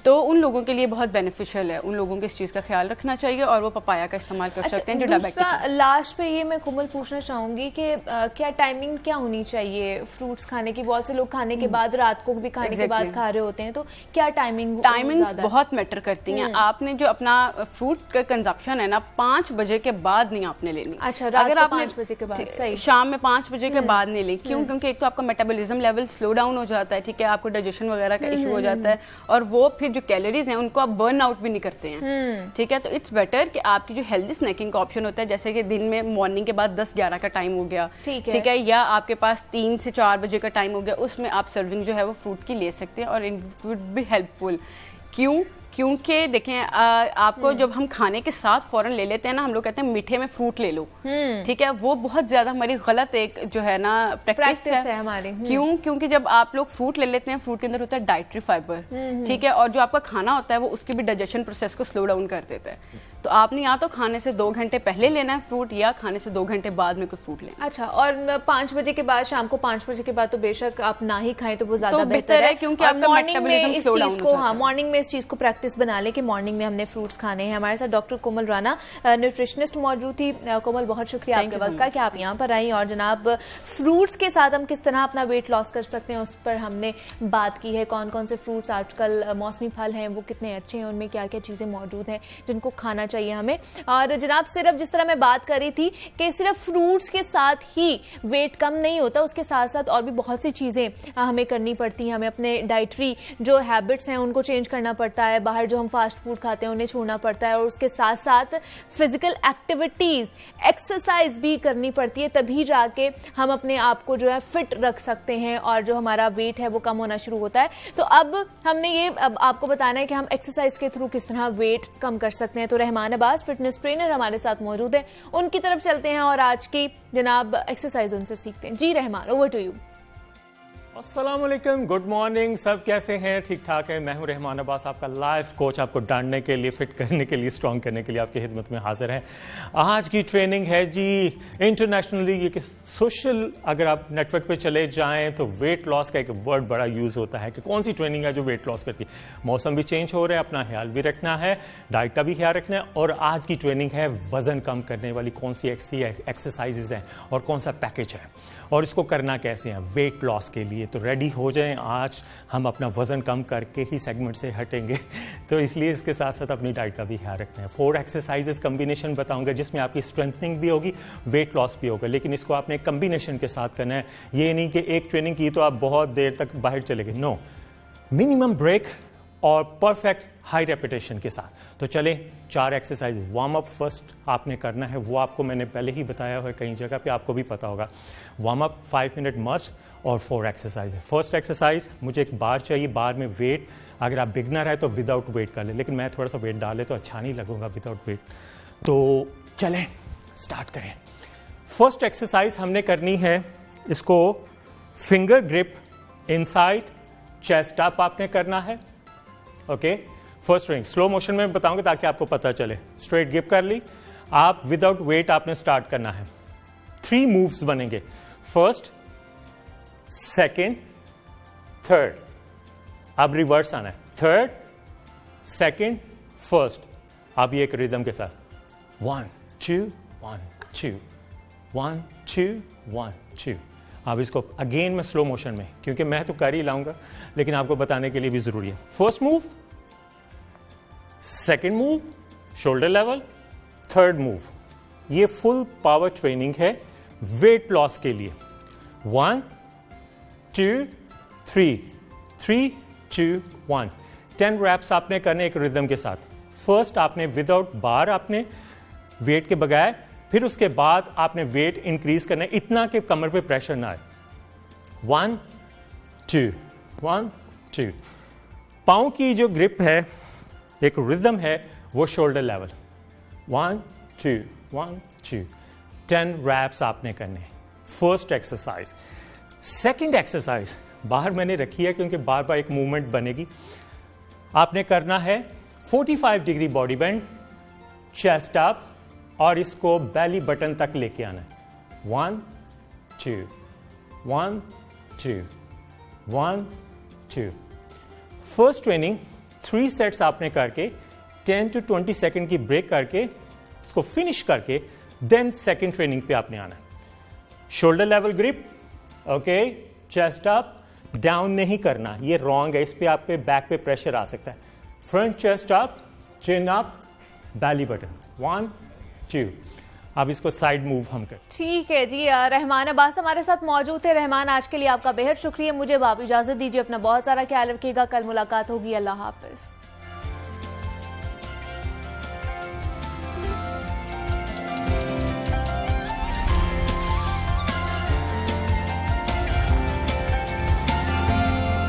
तो उन लोगों के लिए बहुत बेनिफिशियल है। उन लोगों को इस चीज का ख्याल रखना चाहिए और वो पपाया का इस्तेमाल कर सकते हैं जो डायबिटिक है। लास्ट पे ये मैं कोमल पूछना चाहूंगी कि क्या टाइमिंग क्या होनी चाहिए फ्रूट्स खाने की? बहुत से लोग खाने के बाद, रात को भी खाने के बाद खा रहे होते हैं, तो क्या टाइमिंग्स बहुत मैटर करती हैं। आपने जो अपना फ्रूट का कंजप्शन है ना, 5 बजे के बाद नहीं आपने लेनी। अच्छा, अगर आप 5 बजे के बाद, सही, शाम में 5 बजे के बाद नहीं लें। क्यों? क्योंकि एक तो आपका मेटाबॉलिज्म लेवल स्लो डाउन हो जाता है, ठीक है, आपको डाइजेशन वगैरह का इशू हो जाता है, और वो फिर जो कैलोरीज हैं उनको आप बर्न आउट भी नहीं करते हैं, ठीक है। तो इट्स बेटर कि आपकी जो हेल्दी स्नैकिंग का ऑप्शन होता है, जैसे कि दिन में मॉर्निंग के बाद 10-11 का टाइम हो गया, ठीक है, या आपके पास 3 से 4 बजे का टाइम हो गया, उसमें आप सर्विंग जो है वो फ्रूट की ले सकते हैं, और इट वुड बी हेल्पफुल। क्यों? क्योंकि देखें आपको जब हम खाने के साथ फौरन ले लेते हैं ना, हम लोग कहते हैं मीठे में फ्रूट ले लो, ठीक है, वो बहुत ज्यादा हमारी गलत एक जो है ना प्रैक्टिस है हमारी। क्यों? क्योंकि जब आप लोग फ्रूट ले लेते हैं, फ्रूट के अंदर होता है डाइटरी फाइबर, ठीक है, और जो आपका खाना होता है वो उसकी भी डाइजेशन प्रोसेस को स्लो डाउन कर देता है। तो आपने या तो खाने से 2 घंटे पहले लेना है फ्रूट, या खाने से 2 घंटे बाद में कोई फ्रूट लेना। अच्छा, और 5 बजे के बाद, शाम को 5 बजे के बाद तो बेशक आप ना ही खाएं तो वो ज्यादा बेहतर है, क्योंकि आपका मेटाबॉलिज्म स्लो डाउन हो जाता है। मॉर्निंग में इस चीज को प्रैक्टिस बना लें कि मॉर्निंग में हमने फ्रूट्स खाने हैं। हमारे साथ डॉक्टर कोमल राना न्यूट्रिशनिस्ट मौजूद थी। कोमल, बहुत शुक्रिया आपके वक्त का कि आप यहाँ पर आई, और जनाब फ्रूट्स के साथ हम किस तरह अपना वेट लॉस कर सकते हैं उस पर हमने बात की है। कौन कौन से फ्रूट्स आजकल मौसमी फल हैं वो कितने अच्छे हैं, उनमें क्या क्या चीजें मौजूद हैं जिनको खाना चाहिए हमें। और जनाब सिर्फ जिस तरह मैं बात कर रही थी कि सिर्फ फ्रूट्स के साथ ही वेट कम नहीं होता, उसके साथ साथ और भी बहुत सी चीजें हमें करनी पड़ती हैं। हमें अपने डाइटरी जो हैबिट्स हैं उनको चेंज करना पड़ता है, बाहर जो हम फास्ट फूड खाते हैं उन्हें छोड़ना पड़ता है, और उसके साथ साथ फिजिकल एक्टिविटीज, एक्सरसाइज भी करनी पड़ती है, तभी जाके हम अपने आप को जो है फिट रख सकते हैं और जो हमारा वेट है वो कम होना शुरू होता है। तो अब हमने ये अब आपको बताना है कि हम एक्सरसाइज के थ्रू किस तरह वेट कम कर सकते हैं। तो रहमान अब्बास फिटनेस ट्रेनर हमारे साथ मौजूद है, उनकी तरफ चलते हैं और आज की जनाब एक्सरसाइज उनसे सीखते हैं। जी रहमान, ओवर टू यू। अस्सलाम वालेकुम, गुड मॉर्निंग, सब कैसे हैं? ठीक ठाक है। मैं हूं रहमान अब्बास, आपका लाइफ कोच, आपको डांटने के लिए, फिट करने के लिए, स्ट्रॉन्ग करने के लिए आपकी खिदमत में हाजिर है। आज की ट्रेनिंग है जी इंटरनेशनली, ये सोशल, अगर आप नेटवर्क पे चले जाएं तो वेट लॉस का एक वर्ड बड़ा यूज होता है कि कौन सी ट्रेनिंग है जो वेट लॉस करती है। मौसम भी चेंज हो रहा है, अपना ख्याल भी रखना है, डाइट का भी ख्याल रखना है, और आज की ट्रेनिंग है वजन कम करने वाली कौन सी एक्सरसाइजेज हैं और कौन सा पैकेज है और इसको करना कैसे है वेट लॉस के लिए। तो रेडी हो जाएं, आज हम अपना वजन कम करके ही सेगमेंट से हटेंगे, तो इसलिए इसके साथ साथ अपनी डाइट का भी ख्याल रखना है। 4 एक्सरसाइजेस कम्बिनेशन बताऊंगा जिसमें आपकी स्ट्रेंथनिंग भी होगी, वेट लॉस भी होगा, लेकिन इसको आपने कम्बिनेशन के साथ करना है। ये नहीं कि एक ट्रेनिंग की तो आप बहुत देर तक बाहर चले गए, नो, मिनिमम ब्रेक और परफेक्ट हाई रेपिटेशन के साथ। तो चले 4 एक्सरसाइज। वार्म अप फर्स्ट आपने करना है, वो आपको मैंने पहले ही बताया है कई जगह पे, आपको भी पता होगा। वार्म अप 5 मिनट मस्ट और 4 एक्सरसाइज है। फर्स्ट एक्सरसाइज, मुझे एक बार चाहिए, बार में वेट, अगर आप बिगनर है तो विदाउट वेट कर ले, लेकिन मैं थोड़ा सा वेट डाले तो अच्छा नहीं लगूंगा विदाउट वेट। तो चलें स्टार्ट करें। फर्स्ट एक्सरसाइज हमने करनी है, इसको finger grip inside chest up आपने करना है। Okay, first ring slow motion में बताऊंगा ताकि आपको पता चले। स्ट्रेट ग्रिप कर ली, आप विदाउट वेट आपने स्टार्ट करना है। 3 मूव्स बनेंगे, फर्स्ट, सेकेंड, थर्ड। अब रिवर्स आना है, थर्ड, सेकेंड, फर्स्ट। अब ये एक रिदम के साथ 1 2 1 2 1 2 1 2। अब इसको अगेन मैं स्लो मोशन में, क्योंकि मैं तो कर ही लाऊंगा लेकिन आपको बताने के लिए भी जरूरी है। First move, second move shoulder level, third move. ये फुल पावर ट्रेनिंग है वेट लॉस के लिए। 1 2 3 3 2 1। 10 रैप्स आपने करने एक रिदम के साथ। फर्स्ट आपने विदाउट बार, आपने वेट के बगैर, फिर उसके बाद आपने वेट इंक्रीज करना है इतना कि कमर पे प्रेशर ना आए। 1 2 1 2। पांव की जो ग्रिप है, एक रिदम है, वो शोल्डर लेवल। 1 2 1 2। 10 रैप्स आपने करने। First exercise. सेकंड एक्सरसाइज बाहर मैंने रखी है क्योंकि बार बार एक मूवमेंट बनेगी। आपने करना है 45 degree body bend, chest up, और इसको बेली बटन तक लेके आना है। 1 2 1 2 1 2। फर्स्ट ट्रेनिंग 3 सेट्स आपने करके 10 to 20 सेकेंड की ब्रेक करके उसको फिनिश करके देन सेकेंड ट्रेनिंग पे आपने आना है। Shoulder level grip, okay, chest up, down नहीं करना, ये रॉन्ग है, इस पे आप पे बैक पे प्रेशर आ सकता है। फ्रंट चेस्ट अप, चिन अप, बेली बटन। 1 2। अब इसको साइड मूव हम कर। ठीक है जी, रहमान अब्बास हमारे साथ मौजूद थे। रहमान, आज के लिए आपका बेहद शुक्रिया। मुझे आप इजाजत दीजिए, अपना बहुत सारा ख्याल रखिएगा, कल मुलाकात होगी। अल्लाह हाफिज।